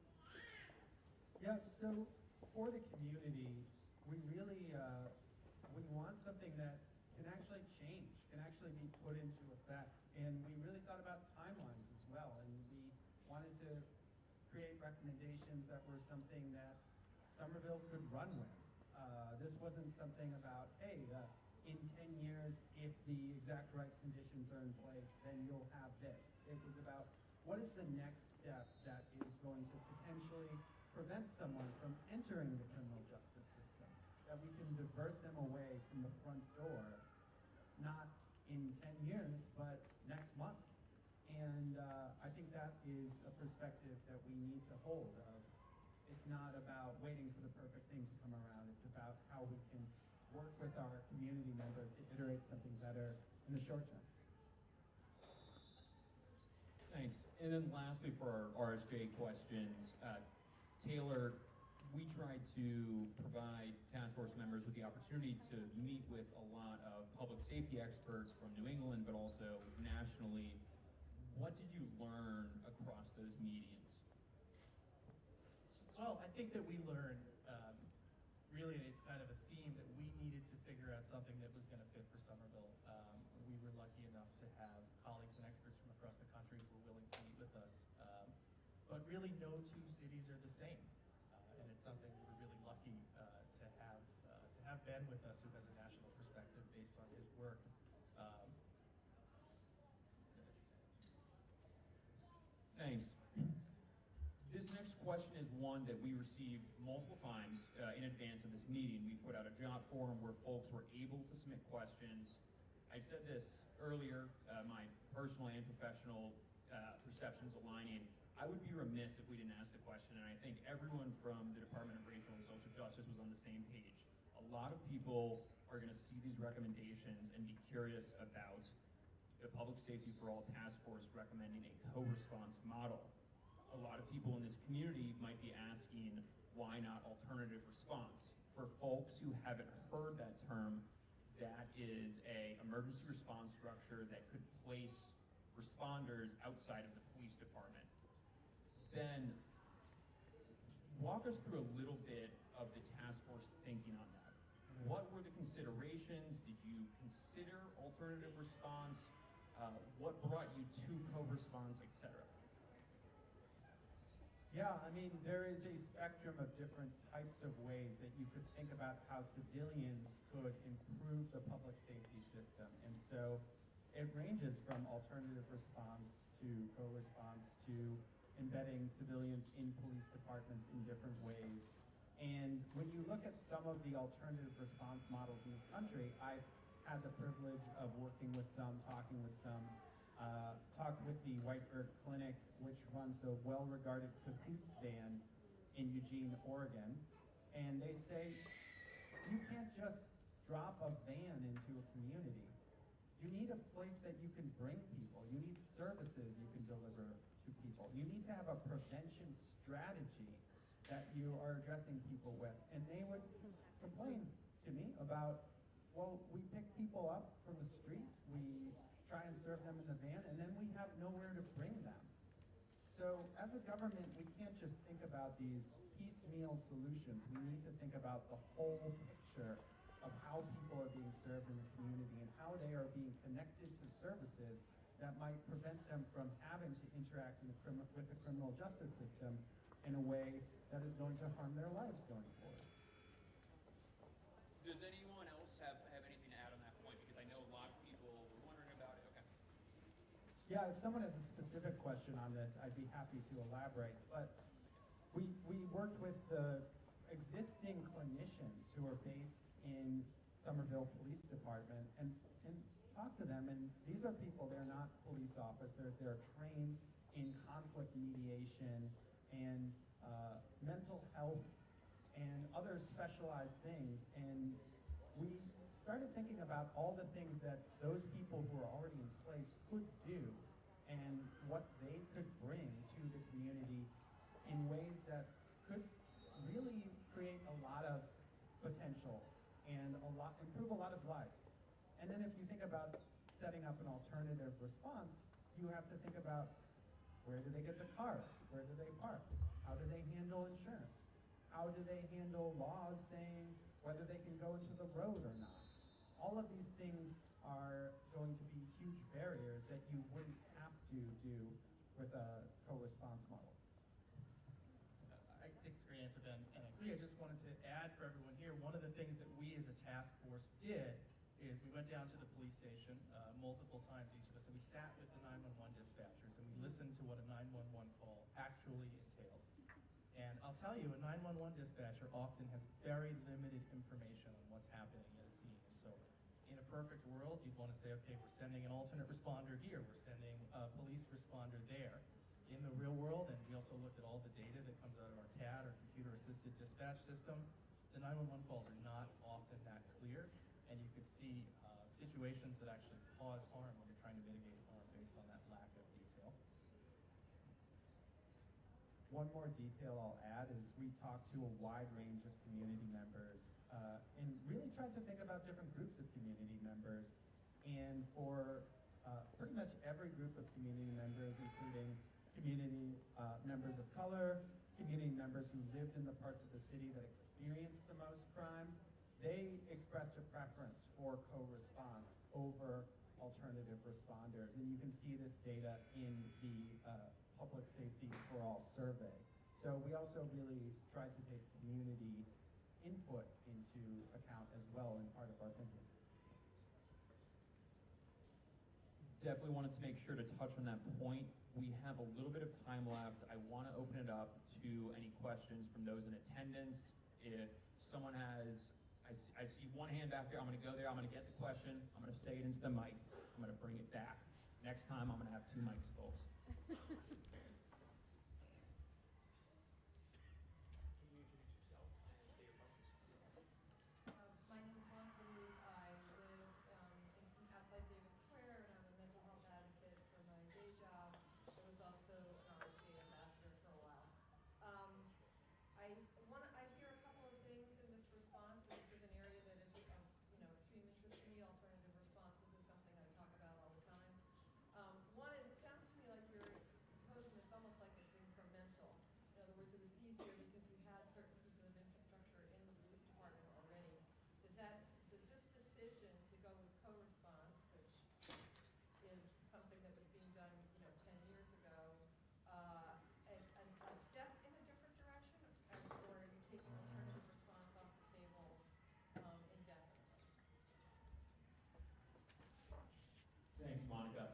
Yeah, so for the community, we really, we want something that can actually change, can actually be put into effect. And we really thought about timelines as well, and we wanted to create recommendations that were something that Somerville could run with. This wasn't something about, hey, in 10 years, if the exact right conditions are in place, then you'll have this. It was about what is the next step that is going to potentially prevent someone from entering the criminal justice system, that we can divert them away from the front door, not in 10 years, but next month. And I think that is a perspective that we need to hold of. It's not about waiting for the perfect thing to come around. It's about how we can work with our community members to iterate something better in the short term. Thanks. And then lastly, for our RSJ questions, Taylor, we tried to provide task force members with the opportunity to meet with a lot of public safety experts from New England, but also nationally. What did you learn across those meetings? Well, I think that we learned, really, it's kind of a theme that we needed to figure out something that was going to fit for Somerville. We were lucky enough to have colleagues and experts from across the country who were willing to meet with us. But really, no two cities are the same. And it's something we were really lucky to have Ben with us, who has a national perspective based on his work. Thanks. This next question is one that we received multiple times in advance of this meeting. We put out a job forum where folks were able to submit questions. I said this earlier, my personal and professional perceptions aligning. I would be remiss if we didn't ask the question, and I think everyone from the Department of Racial and Social Justice was on the same page. A lot of people are going to see these recommendations and be curious about the Public Safety for All Task Force recommending a co-response model. A lot of people in this community might be asking, why not alternative response? For folks who haven't heard that term, that is an emergency response structure that could place responders outside of the police department. Ben, walk us through a little bit of the task force thinking on that. What were the considerations? Did you consider alternative response? What brought you to co-response, et cetera? Yeah, I mean, there is a spectrum of different types of ways that you could think about how civilians could improve the public safety system. And so it ranges from alternative response to co-response to embedding civilians in police departments in different ways. And when you look at some of the alternative response models in this country, I've had the privilege of working with some, talking with some, talked with the Whiteberg Clinic, which runs the well-regarded Cahoots van in Eugene, Oregon. And they say, you can't just drop a van into a community. You need a place that you can bring people. You need services you can deliver to people. You need to have a prevention strategy that you are addressing people with. And they would complain to me about, well, we pick people up from the street, we try and serve them in the van, and then we have nowhere to bring them. So as a government, we can't just think about these piecemeal solutions. We need to think about the whole picture of how people are being served in the community and how they are being connected to services that might prevent them from having to interact with the criminal justice system in a way that is going to harm their lives going forward. Does anyone else have anything to add on that point? Because I know a lot of people were wondering about it. Okay. Yeah, if someone has a specific question on this, I'd be happy to elaborate. But we worked with the existing clinicians who are based in Somerville Police Department and talk to them. And these are people, they're not police officers, they're trained in conflict mediation and mental health and other specialized things. And we started thinking about all the things that those people who are already in place could do and what they could bring to the community in ways that could really create a lot of potential and improve a lot of lives. And then if you think about setting up an alternative response, you have to think about where do they get the cars? Where do they park? How do they handle insurance? How do they handle laws saying whether they can go into the road or not? All of these things are going to be huge barriers that you wouldn't have to do with a co-response model. I think it's a great answer, Ben, and I agree. I just wanted to add for everyone here, one of the things that we as a task force did is we went down to the police station multiple times, each of us, and we sat with the 911 dispatchers and we listened to what a 911 call actually entails. And I'll tell you, a 911 dispatcher often has very limited information on what's happening at a scene. And so in a perfect world, you'd want to say, okay, we're sending an alternate responder here, we're sending a police responder there. In the real world, and we also looked at all the data that comes out of our CAD or computer-assisted dispatch system, the 911 calls are not often that clear, and you could see situations that actually cause harm when you're trying to mitigate harm based on that lack of detail. One more detail I'll add is we talked to a wide range of community members and really tried to think about different groups of community members. And for pretty much every group of community members, including community members of color, community members who lived in the parts of the city that experienced the most crime, they expressed a preference for co-response over alternative responders. And you can see this data in the Public Safety for All survey. So we also really tried to take community input into account as well in part of our thinking. Definitely wanted to make sure to touch on that point. We have a little bit of time left. I want to open it up to any questions from those in attendance. If someone has, I see one hand back there, I'm going to go there, I'm going to get the question, I'm going to say it into the mic, I'm going to bring it back. Next time, I'm going to have 2 mics, folks. My name is Blanca Luke. I live outside Davis Square, and I'm a mental health advocate for my day job. I was also an RSA ambassador for a while. I hear a couple of things in this response, and this is an area that is of extreme interest to me. Alternative responses is something I talk about all the time. One, it sounds to me like you're proposing this almost like it's incremental. In other words, it was easier because we had certain pieces of infrastructure in the police department already. Does this decision to go with co-response, which is something that was being done 10 years ago, a step in a different direction, or are you taking alternative response off the table indefinitely? Thanks, Monica.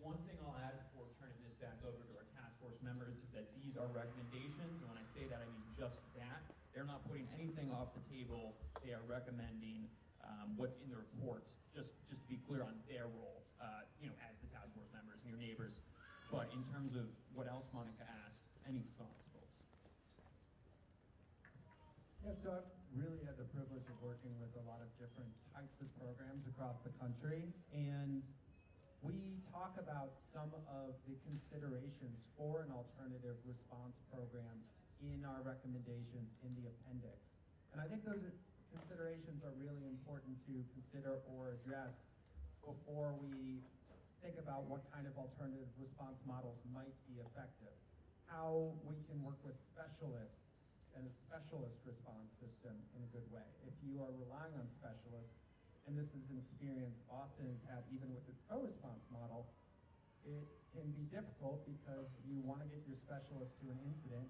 One thing I'll add before turning this back over to our task force members is that these are recommendations, and when I say that, I mean just that. They're not putting anything off the table. They are recommending what's in the reports, just to be clear on their role, as the task force members and your neighbors. But in terms of what else Monica asked, any thoughts, folks? Yeah, so I've really had the privilege of working with a lot of different types of programs across the country, and we talk about some of the considerations for an alternative response program in our recommendations in the appendix. And I think those considerations are really important to consider or address before we think about what kind of alternative response models might be effective. How we can work with specialists and a specialist response system in a good way. If you are relying on specialists, and this is an experience Boston has had even with its co-response model, it can be difficult because you want to get your specialist to an incident.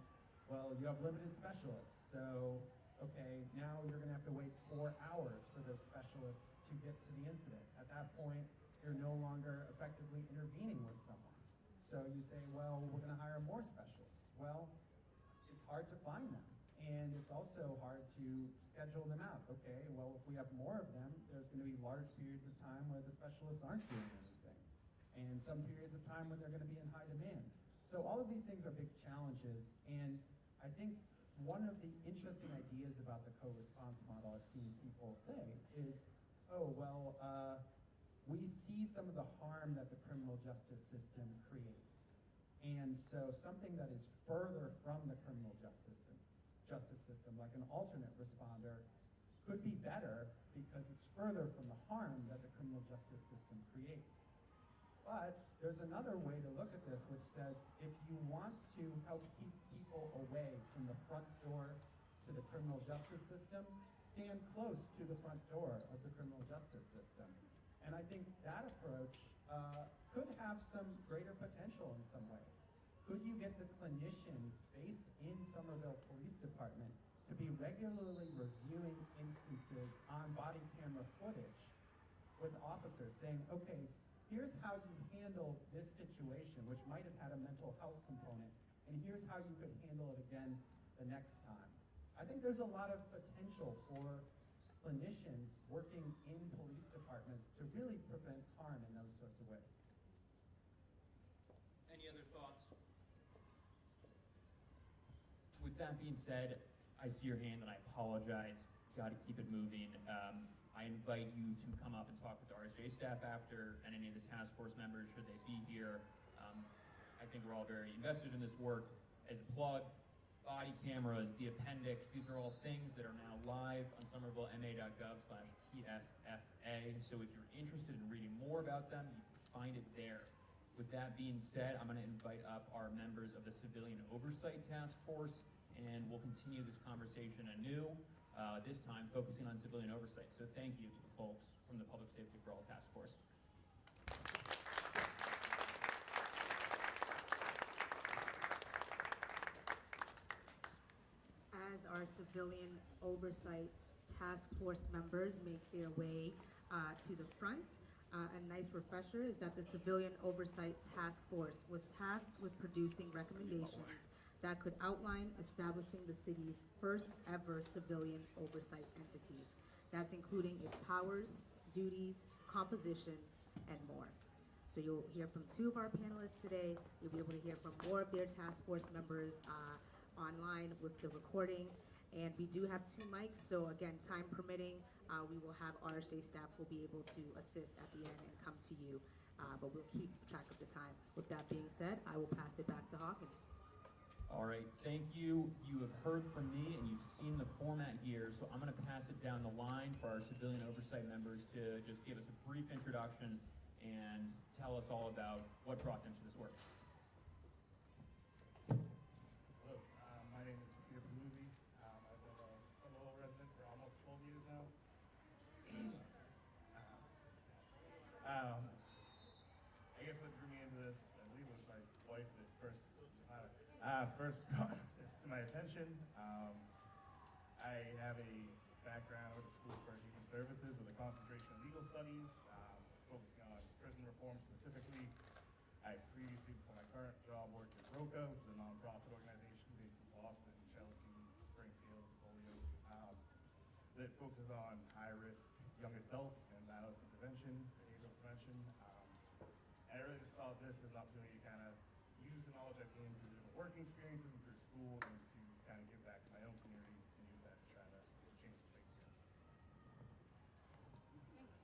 Well, you have limited specialists, so okay, now you're going to have to wait 4 hours for those specialists to get to the incident. At that point, you're no longer effectively intervening with someone. So you say, well, we're going to hire more specialists. Well, it's hard to find them. And it's also hard to schedule them out. Okay, well, if we have more of them, there's going to be large periods of time where the specialists aren't doing anything, and some periods of time when they're going to be in high demand. So all of these things are big challenges, and I think one of the interesting ideas about the co-response model I've seen people say is, oh, well, we see some of the harm that the criminal justice system creates. And so something that is further from the criminal justice system, like an alternate responder, could be better because it's further from the harm that the criminal justice system creates. But there's another way to look at this, which says if you want to help keep people away from the front door to the criminal justice system, stand close to the front door of the criminal justice system. And I think that approach could have some greater potential in some ways. Could you get the clinicians based in Somerville Police Department to be regularly reviewing instances on body camera footage with officers saying, okay, here's how you handle this situation, which might have had a mental health component, and here's how you could handle it again the next time. I think there's a lot of potential for clinicians working in police departments to really prevent harm in those sorts of ways. Any other thoughts? With that being said, I see your hand and I apologize. Got to keep it moving. I invite you to come up and talk with the RSJ staff after, and any of the task force members, should they be here. I think we're all very invested in this work. As a plug, body cameras, the appendix, these are all things that are now live on somervillema.gov/PSFA. So if you're interested in reading more about them, you can find it there. With that being said, I'm going to invite up our members of the Civilian Oversight Task Force, and we'll continue this conversation anew, this time focusing on civilian oversight. So thank you to the folks from the Public Safety for All Task Force. As our Civilian Oversight Task Force members make their way to the front, a nice refresher is that the Civilian Oversight Task Force was tasked with producing recommendations that could outline establishing the city's first ever civilian oversight entity. That's including its powers, duties, composition, and more. So you'll hear from two of our panelists today. You'll be able to hear from more of their task force members online with the recording. And we do have 2 mics, so again, time permitting, we will have RSJ staff will be able to assist at the end and come to you, but we'll keep track of the time. With that being said, I will pass it back to Hawken. All right, thank you. You have heard from me and you've seen the format here, so I'm going to pass it down the line for our civilian oversight members to just give us a brief introduction and tell us all about what brought them to this work. Hello, my name is Peter Paluzzi. I've been a Somerville resident for almost 12 years now. I guess what drew me into this, I believe it was my wife that first brought this to my attention. I have a background with the School for Human Services with a concentration in legal studies, focusing on prison reform specifically. I previously, before my current job, worked at ROCA, which is a nonprofit organization based in Boston, Chelsea, Springfield, Holyoke, that focuses on high-risk young adults and adolescent intervention, behavioral prevention. And I really just saw this as an opportunity to kind of use the knowledge I've gained through different working experiences and through school, and to kind of give back to my own community and use that to try to change some things here. Thanks.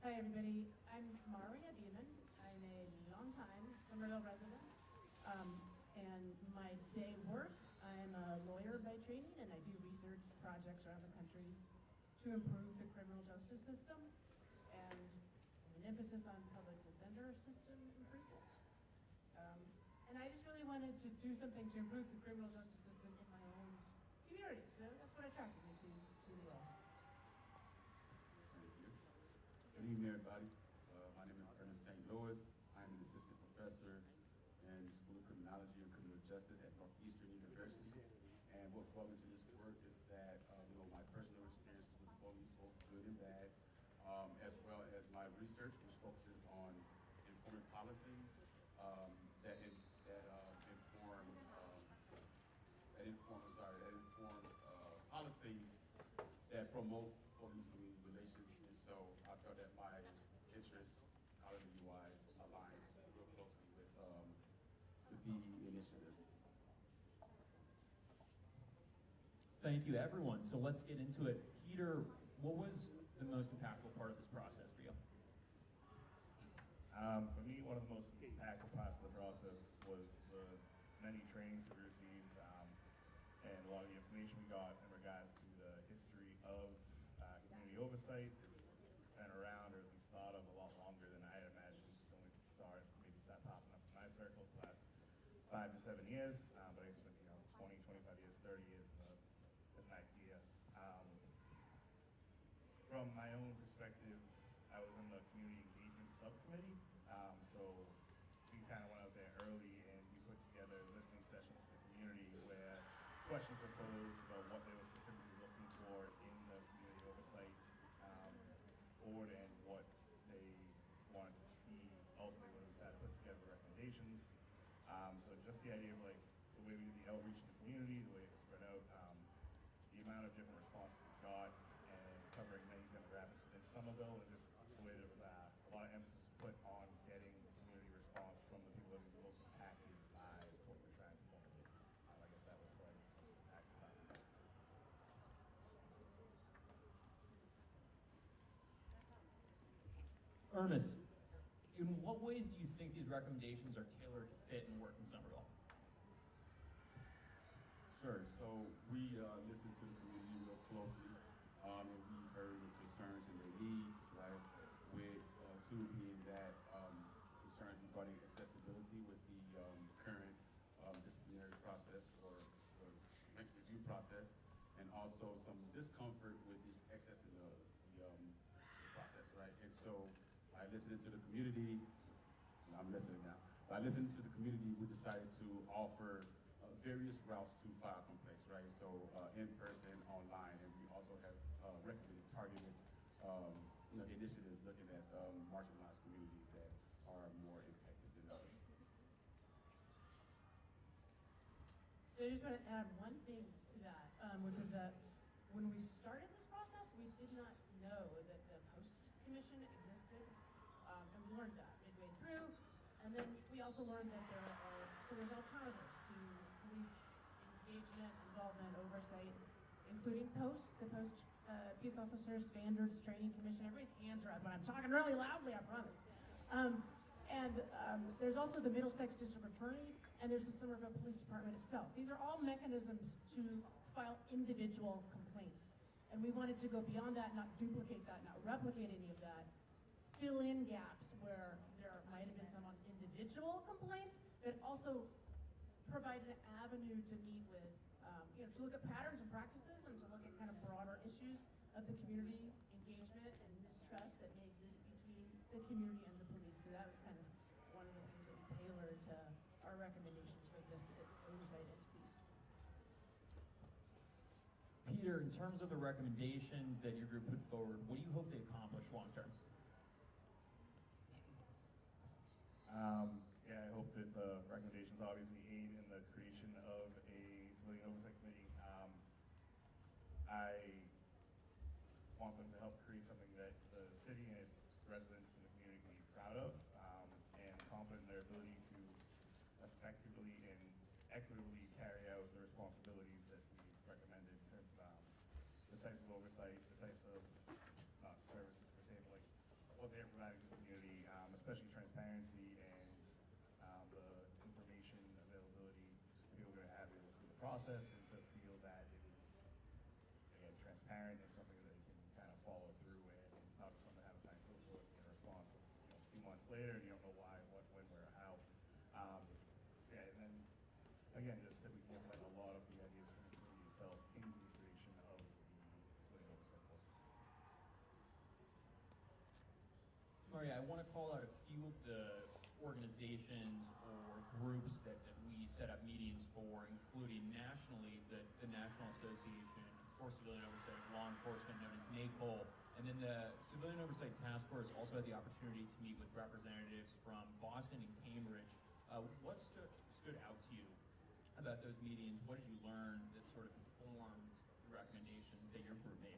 Hi, everybody. I'm Maria Beeman. I'm a long-time Somerville resident. And my day work, I'm a lawyer by training, and I do research projects around the country to improve the criminal justice system, and an emphasis on public defender system improvement. And I just really wanted to do something to improve the criminal justice system in my own community. So that's what attracted me to the role. Thank you. Good evening, everybody. My name is Ernest St. Louis. I'm an assistant professor in the School of Criminology and Criminal Justice at Northeastern University. And what brought me to this work is that, my personal experiences with police, both good and bad, as well as my research, which focuses on informing policies that informs things that promote police community relations. And so I felt that my interests, holiday-wise, aligns real closely with the PE initiative. Thank you, everyone. So let's get into it. Peter, what was the most impactful part of this process for you? For me, one of the most impactful parts of the process was the many trainings that we received and a lot of the information we got in regards to the history of community oversight. It's been around, or at least thought of, a lot longer than I had imagined. It's only started popping up in my circles the last 5 to 7 years, but I spent 20, 25 years, 30 years as an idea. From my own perspective, I was in the community engagement subcommittee, so we kind of went out there early and we put together listening sessions with the community where questions were posed about what they were specifically looking for in the community oversight board and what they wanted to see ultimately when we decided to put together the recommendations. So just the idea of like the way we did the outreach in the community, the way it was spread out, the amount of different responses we got, and covering many demographics within Somerville, and just the way there was a lot of emphasis put on getting community response from the people that were most impacted by what we're trying to formulate. I guess that was probably the most impactful part. Ernest, in what ways do you think these recommendations are tailored to fit and work in Somerville? Sure. So we listened to the community real closely, and we heard the concerns and their needs, right? With two being that concerns regarding accessibility with the current disciplinary process or review process, and also some discomfort with this excess in the process, right? And so by listening to the community, and I'm listening now. By listening to the community, we decided to offer various routes to file complaints, right? So in person, online, and we also have recommended targeted initiatives looking at marginalized communities that are more impacted than others. So I just want to add one thing to that, which was that when we started this process, we did not know that the Post Commission existed, and we learned that midway through. And then we also learned that there's alternatives to police engagement, involvement, oversight, including the Post Peace Officer Standards Training Commission. Everybody's hands are up, but I'm talking really loudly, I promise. There's also the Middlesex District Attorney, and there's the Somerville Police Department itself. These are all mechanisms to file individual complaints. And we wanted to go beyond that, not duplicate that, not replicate any of that, fill in gaps where there might have been some on individual complaints, but also provide an avenue to meet with, to look at patterns and practices and to look at kind of broader issues of the community engagement and mistrust that may exist between the community and the police. So that was kind of one of the things that we tailored to our recommendations for this oversight entity. Peter, in terms of the recommendations that your group put forward, what do you hope they accomplish long term? Yeah, I hope that the recommendations obviously aid in the creation of a civilian oversight committee. I want them to help create something that the city and its residents and the community can be proud of, and confident in their ability to effectively and equitably carry out the responsibilities that we recommended in terms of the types of oversight, the types of not services per se, but like what they're providing to the community, especially transparency and the information availability. People are going to have able to see the process and to feel that it is, again, transparent and something that they can kind of follow through with, and not just something to have a time to for it in response a few months later and you don't know why, what, when, where, how. Yeah, and then again, just that we can implement a lot of the ideas from the community itself into the creation of the civilian oversight board. Maria, I want to call out a few of the organizations or groups that we set up meetings for, including nationally the National Association for Civilian Oversight of Law Enforcement, known as NACOL, and then the Civilian Oversight Task Force also had the opportunity to meet with representatives from Boston and Cambridge. What stood out to you about those meetings? What did you learn that sort of informed the recommendations recommendations that your group made?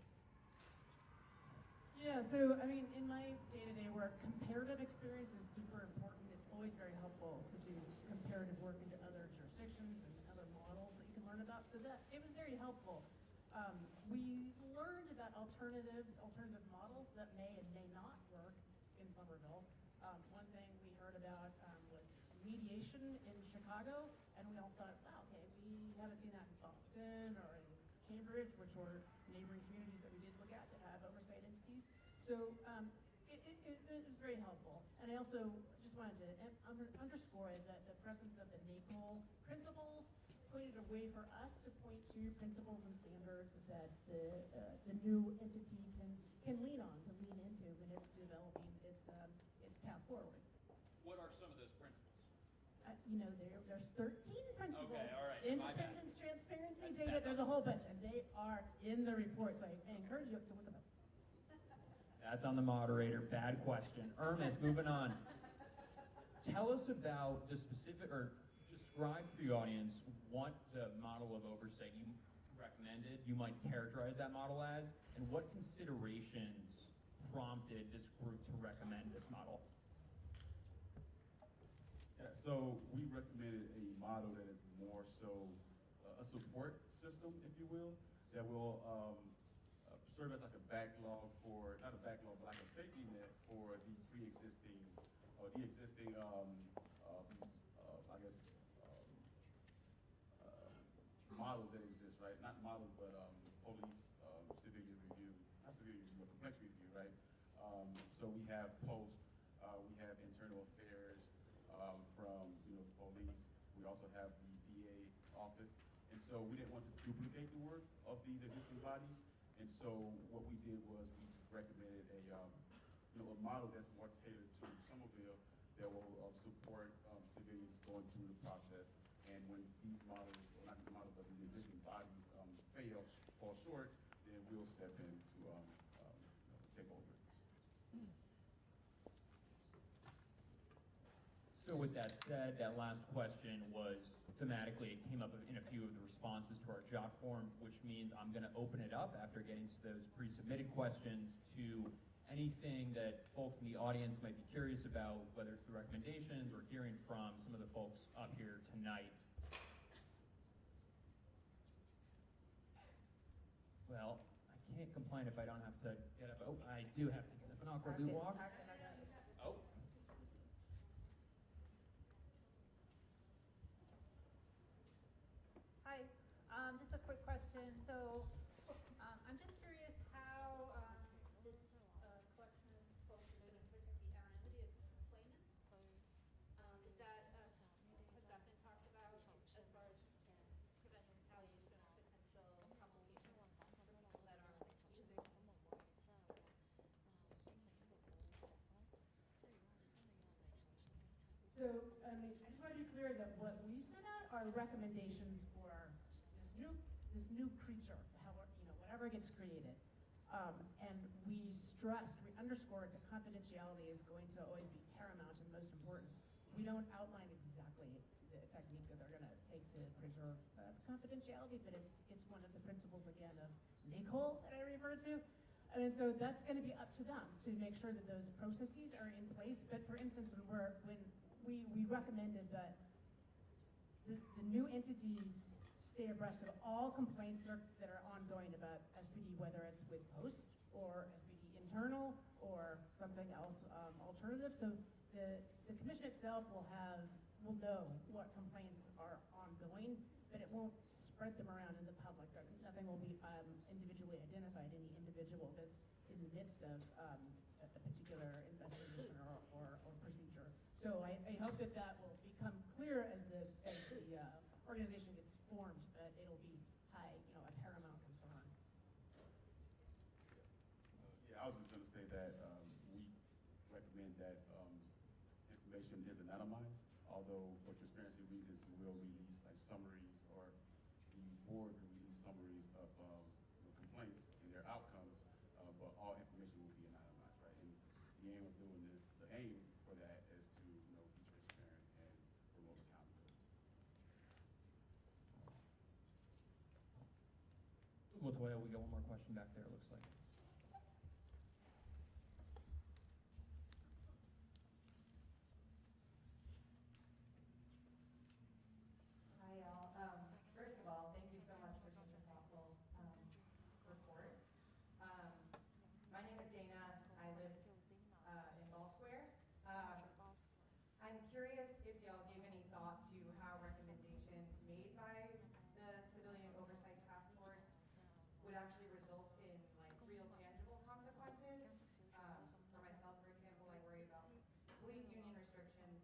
Yeah, so I mean, in my day-to-day work, comparative experience is super important. It's always very helpful to do comparative work into other jurisdictions and other models that you can learn about. So that it was very helpful. We learned about alternative models that may and may not work in Somerville. One thing we heard about was mediation in Chicago, and we all thought, wow, okay, we haven't seen that in Boston or in Cambridge, which were neighboring communities that we did look at that have oversight entities. So it was very helpful. And I also just wanted to underscore that the presence of the NACOL principles pointed a way for us to point to principles and standards that the new entity can lean on, to lean into when it's developing its path forward. What are some of those principles? There's 13 principles. Okay, all right. Independence, transparency, data. There's a whole bunch, and they are in the report. So I encourage you to look them up. That's on the moderator. Bad question. Ernest, moving on. Tell us about the specific, or describe to the audience what the model of oversight you recommended, you might characterize that model as, and what considerations prompted this group to recommend this model. Yeah, so we recommended a model that is more so a support system, if you will, that will serve as like a backlog for, not a backlog, but like a safety net for the pre-existing, or the existing, I guess, models that exist, right? Not models, but police, civilian review, not civilian review, but complexity review, right? So we have post, we have internal affairs from, the police. We also have the DA office. And so we didn't want to duplicate the work of these existing bodies. And so what we did was we just recommended a model that's more tailored to Somerville that will support civilians going through the process. And when these models, or not these models, but these existing bodies fall short, then we'll step in to take over. So with that said, that last question was thematically, it came up in a few of the responses to our job form, which means I'm going to open it up after getting to those pre-submitted questions to anything that folks in the audience might be curious about, whether it's the recommendations or hearing from some of the folks up here tonight. Well, I can't complain if I don't have to get up. Oh, I do have to get up and awkwardly walk. Oh. Hi, just a quick question. So I'm just curious how this collection of folks is going to protect the anonymity of complainants. Is that, has that been talked about as far as preventing retaliation or potential complications for people that are using? So, I mean, I just want to be clear that what we sent out are recommendations for this new creature, whatever gets created. And we underscored that confidentiality is going to always be paramount and most important. We don't outline exactly the technique that they're going to take to preserve confidentiality, but it's one of the principles, again, of NACOL that I refer to. And so that's going to be up to them to make sure that those processes are in place. But for instance, when we recommended that the new entity stay abreast of all complaints that are ongoing about SPD, whether it's with post or SPD internal or something else alternative. So the commission itself will know what complaints are ongoing, but it won't spread them around in the public. Nothing will be individually identified, any individual that's in the midst of a particular investigation or procedure. So I hope that will become clear as the organization gets formed, but it'll be a paramount concern. Yeah, I was just going to say that we recommend that information is anonymized, although for transparency reasons we will release like summaries, or the board will release summaries of complaints and their outcomes, but all information will be anonymized, right? And the aim of doing this, the aim for that is to be transparent and promote accountability. We'll Latoya, we got one more question back there, it looks like. Hi, all. First of all, thank you so much for such a thoughtful report. My name is Dana. I live in Ball Square. I'm curious if y'all gave any thought to how recommendations made by the Civilian Oversight Task Force would actually result in like real tangible consequences. For myself, for example, I worry about police union restrictions.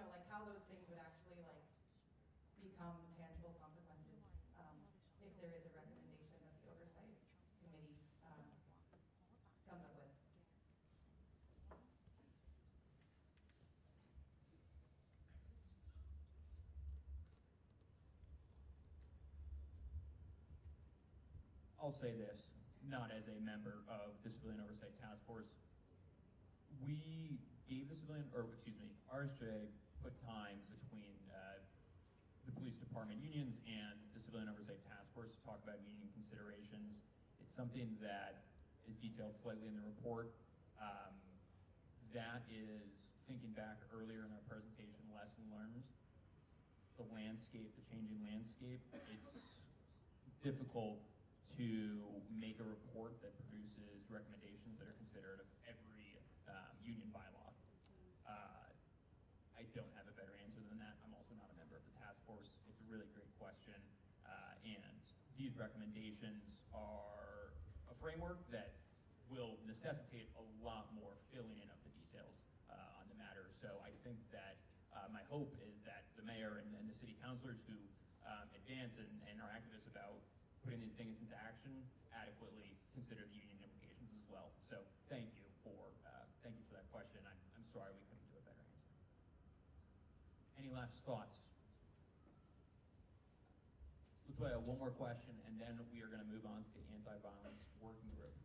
Like how those things would actually like become tangible consequences if there is a recommendation that the Oversight Committee comes up with. I'll say this, not as a member of the Civilian Oversight Task Force. We gave the RSJ put time between the police department unions and the Civilian Oversight Task Force to talk about union considerations. It's something that is detailed slightly in the report. That is thinking back earlier in our presentation, lesson learned. The landscape, the changing landscape, it's difficult to make a report that produces recommendations that are considered of every union bylaw. I don't have a better answer than that. I'm also not a member of the task force. It's a really great question. And these recommendations are a framework that will necessitate a lot more filling in of the details on the matter. So I think that my hope is that the mayor and the city councilors who advance and are activists about putting these things into action adequately consider the union implications as well. So thank you for that question. I'm sorry we couldn't do a better answer. Any last thoughts? Latoya, one more question, and then we are going to move on to the anti-violence working group.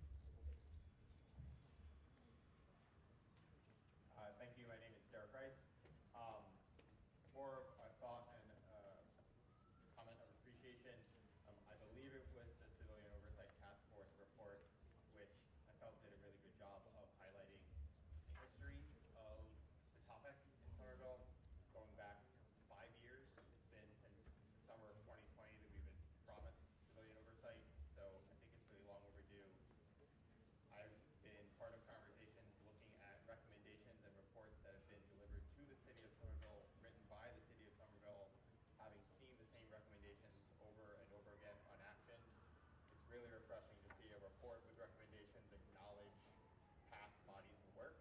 Thank you. My name is Derek Rice. More of a thought and comment of appreciation. I believe it was the Civilian Oversight Task Force report, which I felt did a really good job of highlighting the history of the topic in Somerville, going back 5 years. It's been since the summer of 2020 that we've been promised civilian oversight, so I think it's really long overdue. I've been part of conversations looking at recommendations and reports that have been delivered to the city of Somerville, written by the city of Somerville, having seen the same recommendations over and over again unactioned. It's really refreshing to see a report with recommendations acknowledge past bodies of work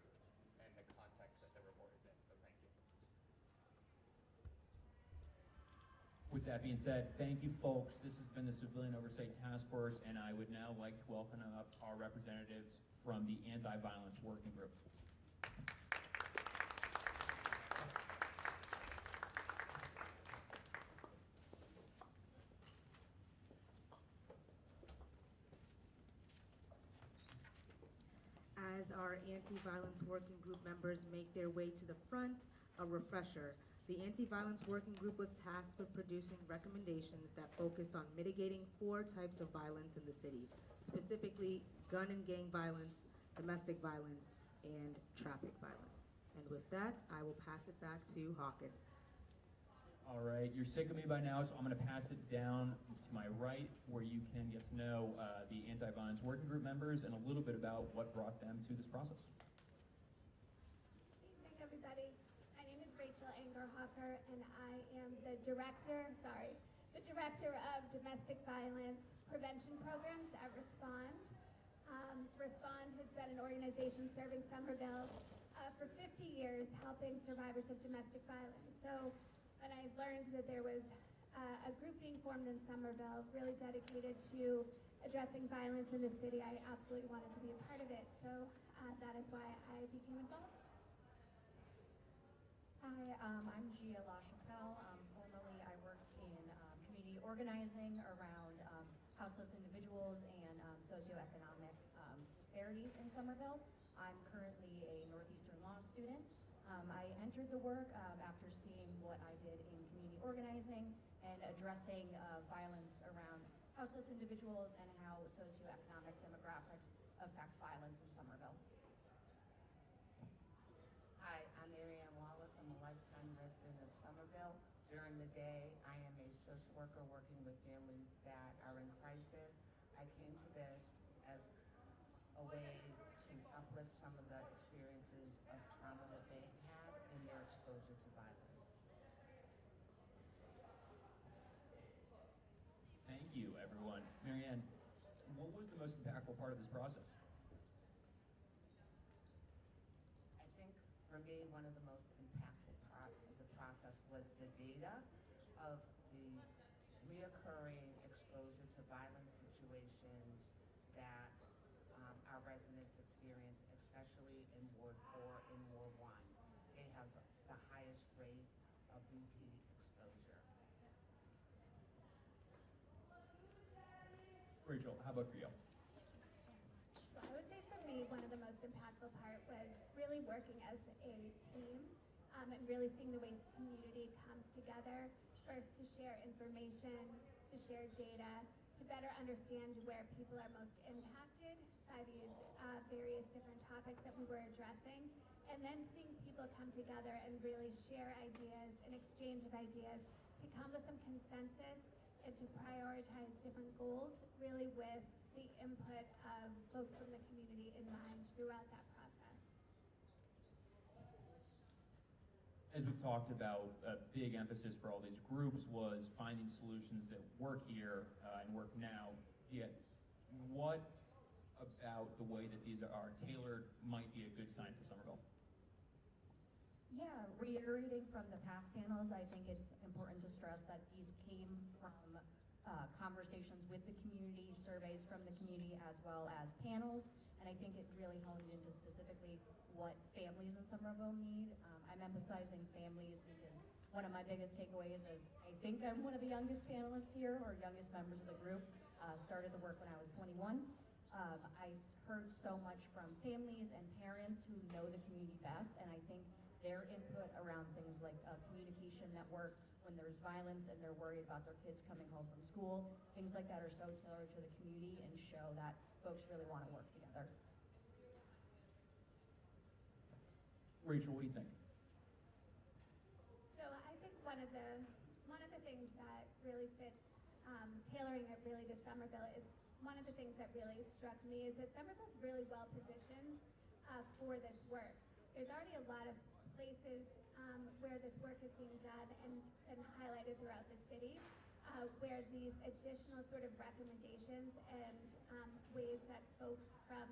and the context that the report is in, so thank you. With that being said, thank you folks. This has been the Civilian Oversight Task Force, and I would now like to welcome up our representatives from the Anti-Violence Working Group. As our anti-violence working group members make their way to the front, a refresher. The Anti-Violence Working Group was tasked with producing recommendations that focused on mitigating 4 types of violence in the city, specifically gun and gang violence, domestic violence, and traffic violence. And with that, I will pass it back to Hawken. All right, you're sick of me by now, so I'm going to pass it down to my right where you can get to know the Anti-Violence Working Group members and a little bit about what brought them to this process. Good evening, everybody. My name is Rachel Angerhofer, and I am the director of Domestic Violence Prevention Programs at Respond. Respond has been an organization serving Somerville for 50 years, helping survivors of domestic violence. So when I learned that there was a group being formed in Somerville really dedicated to addressing violence in the city, I absolutely wanted to be a part of it. So that is why I became involved. Hi, I'm Gia LaChapelle. Formerly, I worked in community organizing around houseless individuals and socioeconomic disparities in Somerville. I'm currently a Northeastern law student. I entered the work after seeing what I did in community organizing and addressing violence around houseless individuals and how socioeconomic demographics affect violence in Somerville. Hi, I'm Marianne Wallace. I'm a lifetime resident of Somerville. During the day, I am a social worker working with families that are in crisis. I came to this as a way to uplift some of the experiences of trauma that they've had in their exposure to violence. Thank you, everyone. Marianne, what was the most impactful part of this process? I think for me, one of the most impactful part of the process was the data of the reoccurring exposure to violent situations that our residents experience, especially in Ward 4 and Ward 1. They have the highest rate of repeat exposure. Rachel, how about for you? So I would say for me, one of the most impactful part was really working as a team and really seeing the way the community comes together, first to share information, to share data, to better understand where people are most impacted by these various different topics that we were addressing, and then seeing people come together and really share ideas, an exchange of ideas, to come with some consensus and to prioritize different goals, really with the input of folks from the community in mind throughout that process. As we've talked about, a big emphasis for all these groups was finding solutions that work here and work now. Yet, what about the way that these are tailored might be a good sign for Somerville? Yeah, reiterating from the past panels, I think it's important to stress that these came from conversations with the community, surveys from the community, as well as panels, and I think it really honed into specifically what families in Somerville need. I'm emphasizing families because one of my biggest takeaways is I think I'm one of the youngest panelists here, or youngest members of the group. Started the work when I was 21. I heard so much from families and parents who know the community best, and I think their input around things like a communication network when there's violence and they're worried about their kids coming home from school, things like that are so tailored to the community and show that folks really want to work together. Rachel, what do you think? So I think one of the things that really fits tailoring it really to Somerville is one of the things that really struck me is that Somerville's really well positioned for this work. There's already a lot of places where this work is being done and highlighted throughout the city, where these additional sort of recommendations and ways that folks from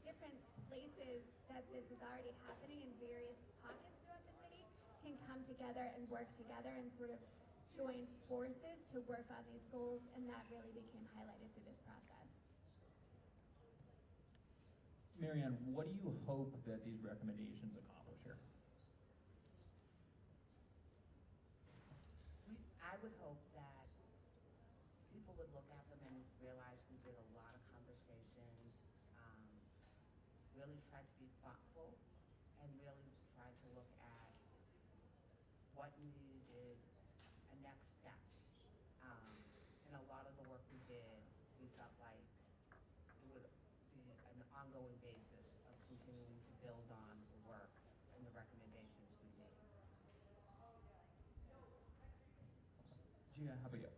different places that this is already happening in various pockets throughout the city can come together and work together and sort of join forces to work on these goals, and that really became highlighted through this process. Marianne, what do you hope that these recommendations accomplish here? I would hope that people would look at them and realize we did a lot of conversations, really tried to be thoughtful, and really tried to look at what needed a next step. And a lot of the work we did, we felt like it would be an ongoing basis of continuing to build on the work and the recommendations we made. Gia, how about you?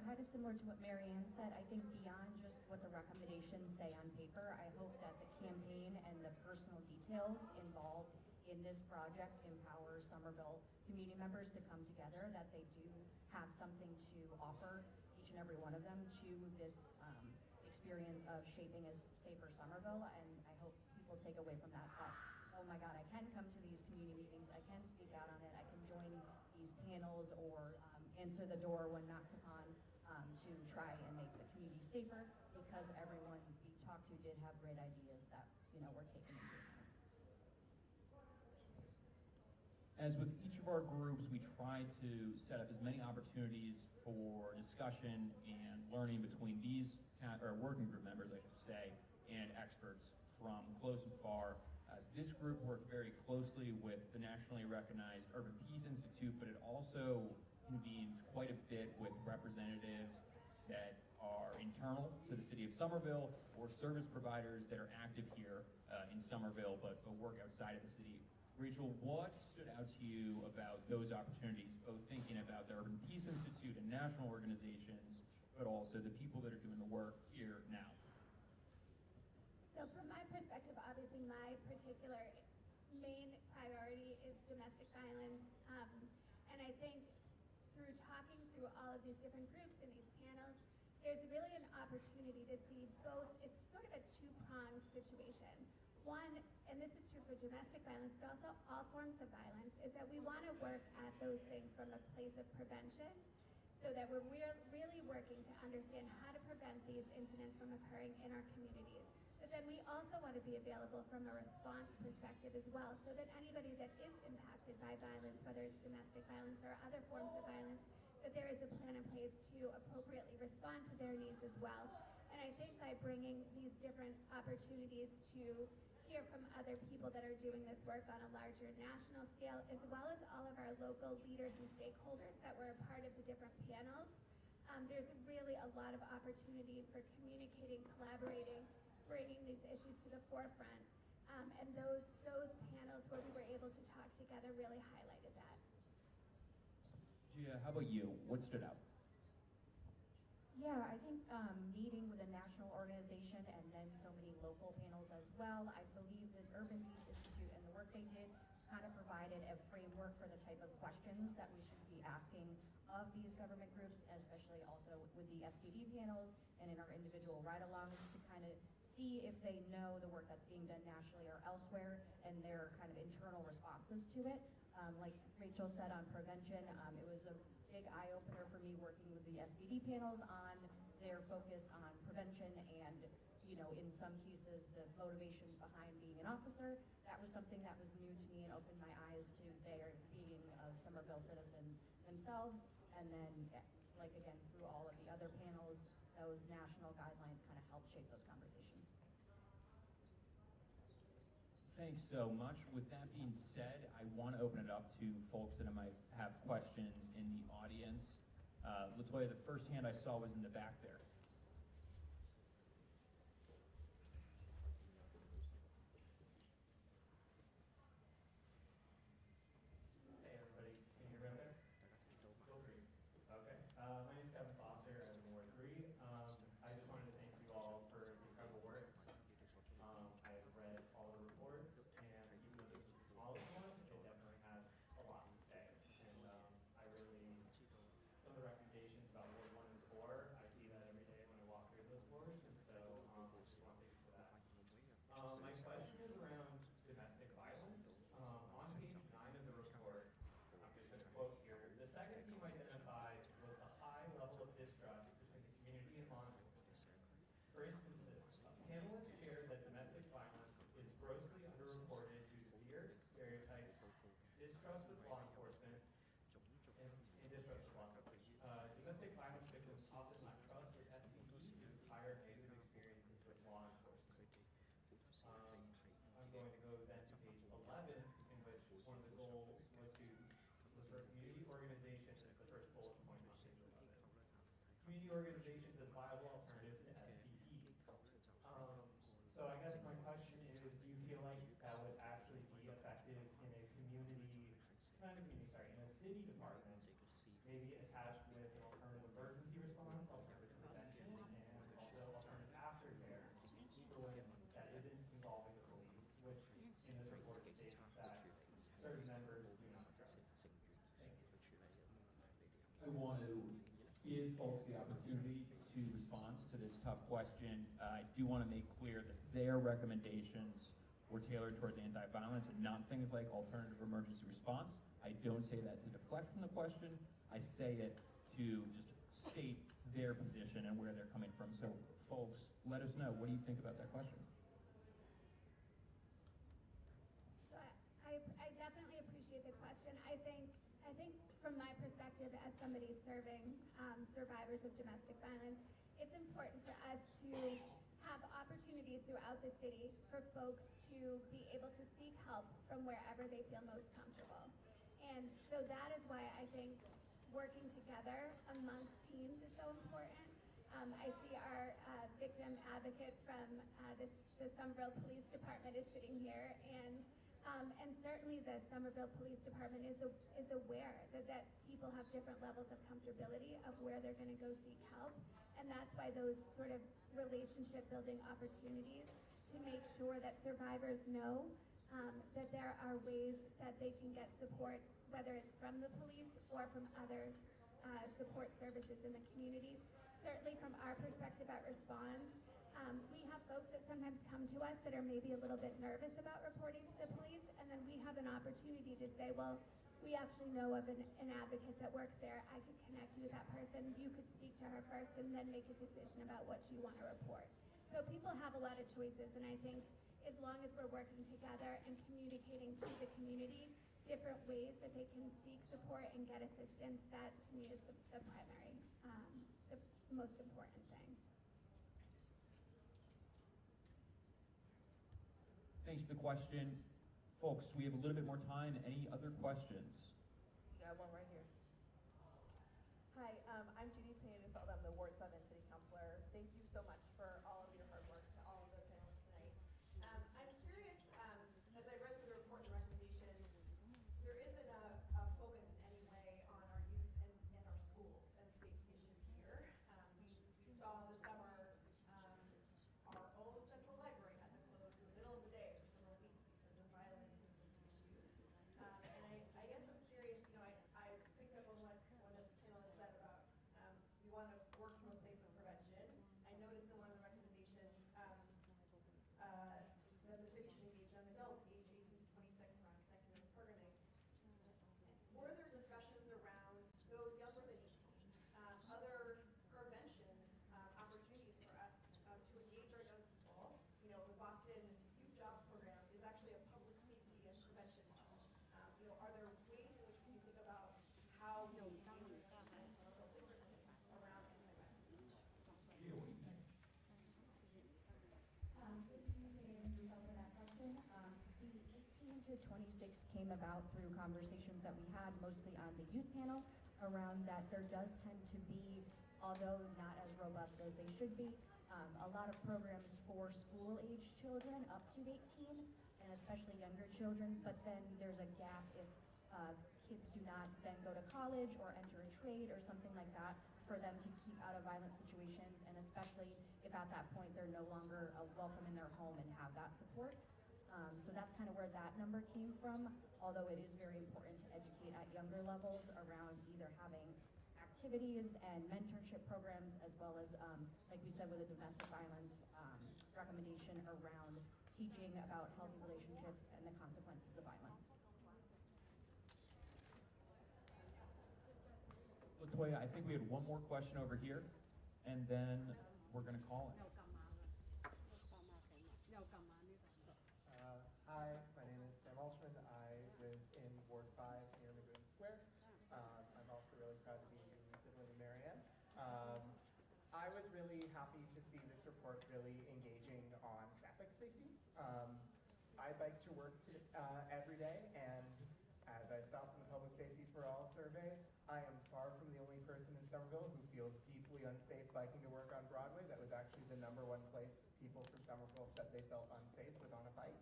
Kind of similar to what Marianne said, I think beyond just what the recommendations say on paper, I hope that the campaign and the personal details involved in this project empower Somerville community members to come together, that they do have something to offer, each and every one of them, to this experience of shaping a safer Somerville. And I hope people take away from that thought, oh my God, I can come to these community meetings, I can speak out on it, I can join these panels or answer the door when knocked upon to try and make the community safer, because everyone we talked to did have great ideas that, were taken into account. As with each of our groups, we try to set up as many opportunities for discussion and learning between these, or working group members, I should say, and experts from close and far. This group worked very closely with the nationally recognized Urban Peace Institute, but it also convened quite a bit with representatives that are internal to the city of Somerville or service providers that are active here in Somerville but work outside of the city. Rachel, what stood out to you about those opportunities, both thinking about the Urban Peace Institute and national organizations, but also the people that are doing the work here now? So from my perspective, obviously my particular main priority is domestic violence. And I think through talking through all of these different groups and these panels, there's really an opportunity to see both, it's sort of a two-pronged situation. One, and this is true for domestic violence, but also all forms of violence, is that we want to work at those things from a place of prevention, so that we're really working to understand how to prevent these incidents from occurring in our communities. But then we also want to be available from a response perspective as well, so that anybody that is impacted by violence, whether it's domestic violence or other forms of violence, that there is a plan in place to appropriately respond to their needs as well. And I think by bringing these different opportunities to hear from other people that are doing this work on a larger national scale, as well as all of our local leaders and stakeholders that were a part of the different panels, there's really a lot of opportunity for communicating, collaborating, bringing these issues to the forefront. And those panels where we were able to talk together really highlighted that. Gia, how about you? What stood out? Yeah, I think meeting with a national organization and then so many local panels as well, I believe that Urban Peace Institute and the work they did kind of provided a framework for the type of questions that we should be asking of these government groups, especially also with the SPD panels and in our individual ride-alongs, to kind of see if they know the work that's being done nationally or elsewhere and their kind of internal responses to it. Like Rachel said on prevention, it was a big eye-opener for me working with the SPD panels on their focus on prevention and, you know, in some cases, the motivations behind being an officer. That was something that was new to me and opened my eyes to their being Somerville citizens themselves. And then, like again, through all of the other panels, those national guidelines kind of help shape those conversations. Thanks so much. With that being said, I want to open it up to folks that might have questions in the audience. Latoya, the first hand I saw was in the back there. Hey everybody, can you hear me out there? Feel free. Okay. My name is Kevin Foster. I'm in Ward 3. I just wanted to thank you all for the incredible work. I have read all the reports, and even though this was the smallest one, it definitely has a lot to say. And I really, some of the recommendations about Ward 1 and 4, I see that every day when I walk through those wards, and so I just want to thank you for that. My question is around domestic violence. On page 9 of the report, I'm just going to quote here, the second theme identified was the high level of distrust between the community and law enforcement. For instance, a panelist shared that domestic violence is grossly underreported due to fear, stereotypes, distrust with law enforcement, and distrust with law enforcement. Domestic violence victims often lack trust with SPD due to prior negative experiences with law enforcement. I'm going to go then to page 11, in which one of the goals was for community organizations, the first bullet point on page 11. Community organizations as viable alternatives to SPD. So I guess my question is, do you feel like that would actually be effective in a in a city department, maybe attached with an alternative emergency response, alternative prevention, and also alternative aftercare for when that isn't involving the police, which in this report states that certain members do not trust. Thank you. I want to give folks the opportunity to respond to this tough question. I do want to make clear that their recommendations were tailored towards anti-violence and not things like alternative emergency response. I don't say that to deflect from the question. I say it to just state their position and where they're coming from. So folks, let us know. What do you think about that question? So I definitely appreciate the question. I think from my perspective as somebody serving survivors of domestic violence, it's important for us to have opportunities throughout the city for folks to be able to seek help from wherever they feel most comfortable. And so that is why I think working together amongst teams is so important. I see our victim advocate from the Somerville Police Department is sitting here, and certainly the Somerville Police Department is aware that people have different levels of comfortability of where they're going to go seek help, and that's why those sort of relationship building opportunities to make sure that survivors know that there are ways that they can get support, whether it's from the police or from other support services in the community. Certainly from our perspective at Respond, we have folks that sometimes come to us that are maybe a little bit nervous about reporting to the police, and then we have an opportunity to say, well, we actually know of an advocate that works there. I could connect you with that person. You could speak to her first and then make a decision about what you want to report. So people have a lot of choices, and I think as long as we're working together and communicating to the community different ways that they can seek support and get assistance, that to me is the primary, the most important thing. Thanks for the question. Folks, we have a little bit more time. Any other questions? We got one right here. Hi, I'm Judy Pineda-Feld. I'm the Ward 7 City Councilor. Thank you so much for all of your hard work to all of the panelists tonight. I'm curious, as I read through the report and the recommendations, there isn't a focus in any way on our youth and our schools and safety issues here. We saw this summer our own central library had to close in the middle of the day for several weeks because of violence and safety issues. And I guess I'm curious, I picked up on what one of the panelists said about we want to work from a place of prevention. I noticed in one of the recommendations that the city should engage young adults age 18 to 26 around connecting and programming. Were there discussions around those younger than 18, other prevention opportunities for us to engage our young people? The Boston Youth Jobs Program is actually a public safety and prevention model. Are there ways in which we think about how we engage with differently around anti-violence? Gio, what do you think? Thank you, Michelle, for that question. The 18 to 26 came about through conversations that we had mostly on the youth panel around that there does tend to be, although not as robust as they should be, a lot of programs for school-age children up to 18, and especially younger children, but then there's a gap if kids do not then go to college or enter a trade or something like that for them to keep out of violent situations, and especially if at that point they're no longer welcome in their home and have that support. So that's kind of where that number came from, although it is very important to educate at younger levels around either having activities and mentorship programs, as well as, like we said, with the domestic violence recommendation around teaching about healthy relationships and the consequences of violence. Latoya, I think we had one more question over here, and then we're going to call it. Hi, my name is Sam Alshman. I live in Ward 5 near Magoon Square. I'm also really proud to be living in Marianne. I was really happy to see this report really engaging on traffic safety. I bike to work every day, and as I saw from the Public Safety for All survey, I am far from the only person in Somerville who feels deeply unsafe biking to work on Broadway. That was actually the #1 place people from Somerville said they felt unsafe was on a bike.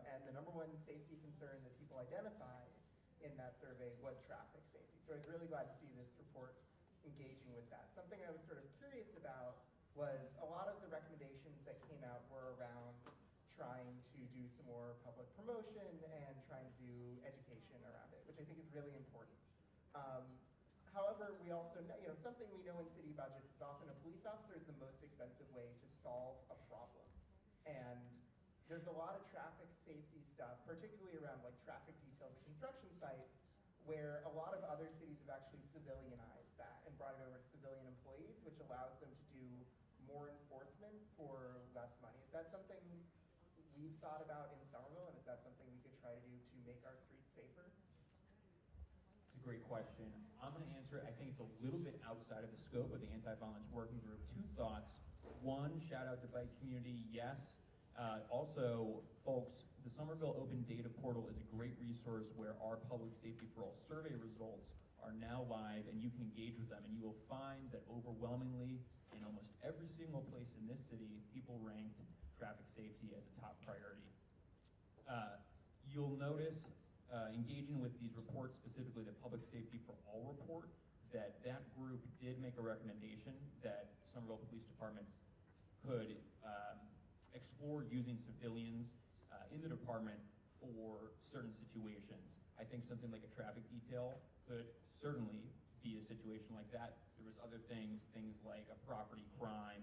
And the #1 safety concern that people identified in that survey was traffic safety. So I was really glad to see this report engaging with that. Something I was sort of curious about was a lot of the recommendations that came out were around trying to do some more public promotion and trying to do education around it, which I think is really important. However, we also know, something we know in city budgets is often a police officer is the most expensive way to solve a problem. And there's a lot of traffic safety stuff, particularly around like traffic details at construction sites, where a lot of other cities have actually civilianized that and brought it over to civilian employees, which allows them to do more enforcement for less money. Is that something we've thought about in Somerville, and is that something we could try to do to make our streets safer? It's a great question. I'm going to answer it. I think it's a little bit outside of the scope of the anti-violence working group. Two thoughts. One, shout out to bike community, yes. Also, folks, the Somerville Open Data Portal is a great resource where our Public Safety for All survey results are now live, and you can engage with them, and you will find that overwhelmingly almost every single place in this city, people ranked traffic safety as a top priority. You'll notice, engaging with these reports, specifically the Public Safety for All report, that group did make a recommendation that Somerville Police Department could explore using civilians in the department for certain situations. I think something like a traffic detail could certainly be a situation like that. There was other things like a property crime,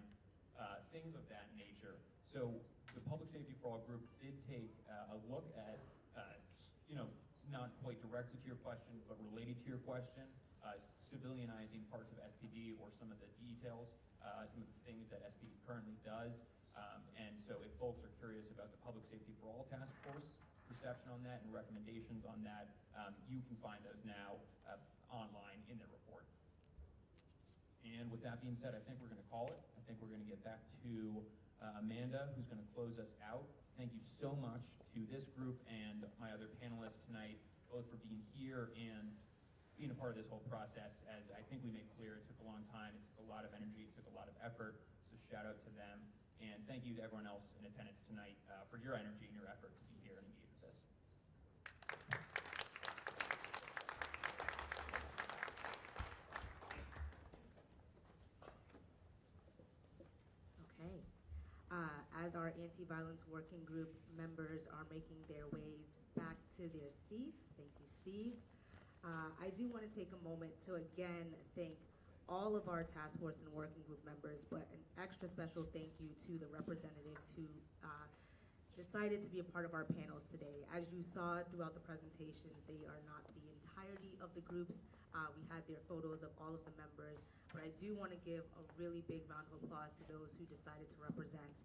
things of that nature. So the Public Safety for All group did take a look at, not quite directed to your question, but related to your question, civilianizing parts of SPD or some of the details, some of the things that SPD currently does. And so if folks are curious about the Public Safety for All Task Force perception on that and recommendations on that, you can find those now online in their report. And with that being said, I think we're going to call it. I think we're going to get back to Amanda, who's going to close us out. Thank you so much to this group and my other panelists tonight, both for being here and being a part of this whole process. As I think we made clear, it took a long time, it took a lot of energy, it took a lot of effort, so shout out to them. And thank you to everyone else in attendance tonight for your energy and your effort to be here and engage with this. Okay. As our anti-violence working group members are making their ways back to their seats, thank you, Steve. I do want to take a moment to again thank all of our task force and working group members, but an extra special thank you to the representatives who decided to be a part of our panels today. As you saw throughout the presentations, they are not the entirety of the groups. We had their photos of all of the members, but I do want to give a really big round of applause to those who decided to represent,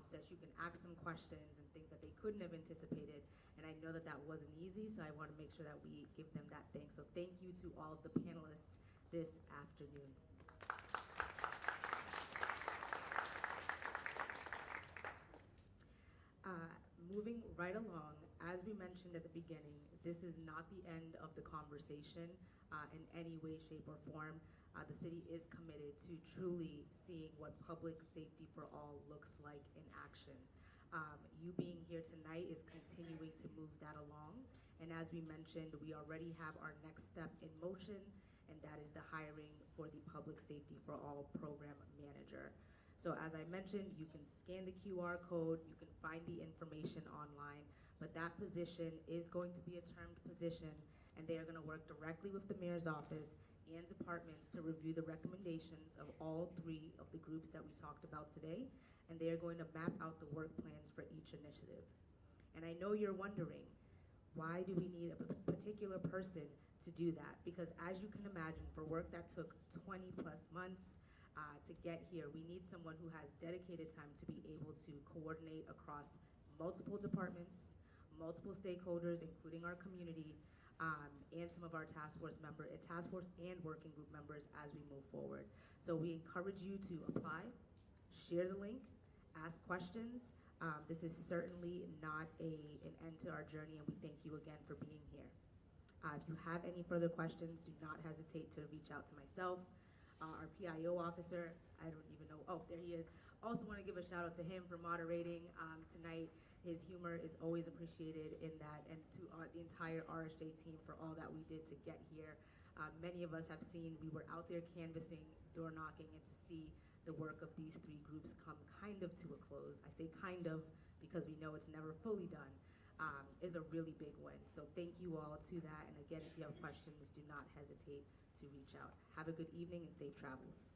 so that you can ask them questions and things that they couldn't have anticipated. And I know that that wasn't easy, so I want to make sure that we give them that thanks. So thank you to all of the panelists this afternoon. Moving right along, as we mentioned at the beginning, this is not the end of the conversation in any way, shape, or form. The city is committed to truly seeing what public safety for all looks like in action. You being here tonight is continuing to move that along. And as we mentioned, we already have our next step in motion, and that is the hiring for the Public Safety for All Program Manager. So as I mentioned, you can scan the QR code, you can find the information online, but that position is going to be a termed position, and they are going to work directly with the mayor's office and departments to review the recommendations of all three of the groups that we talked about today, and they are going to map out the work plans for each initiative. And I know you're wondering, why do we need a particular person to do that? Because as you can imagine, for work that took 20 plus months to get here, we need someone who has dedicated time to be able to coordinate across multiple departments, multiple stakeholders, including our community, and some of our task force and working group members as we move forward. So we encourage you to apply, share the link, ask questions. This is certainly not an end to our journey, and we thank you again for being here. If you have any further questions, do not hesitate to reach out to myself, our PIO officer. I don't even know, oh, there he is. Also want to give a shout out to him for moderating tonight. His humor is always appreciated in that, and to the entire RSJ team for all that we did to get here. Many of us have seen, we were out there canvassing, door knocking, and to see the work of these three groups come kind of to a close. I say kind of because we know it's never fully done, is a really big win. So thank you all to that. And again, if you have questions, do not hesitate to reach out. Have a good evening and safe travels.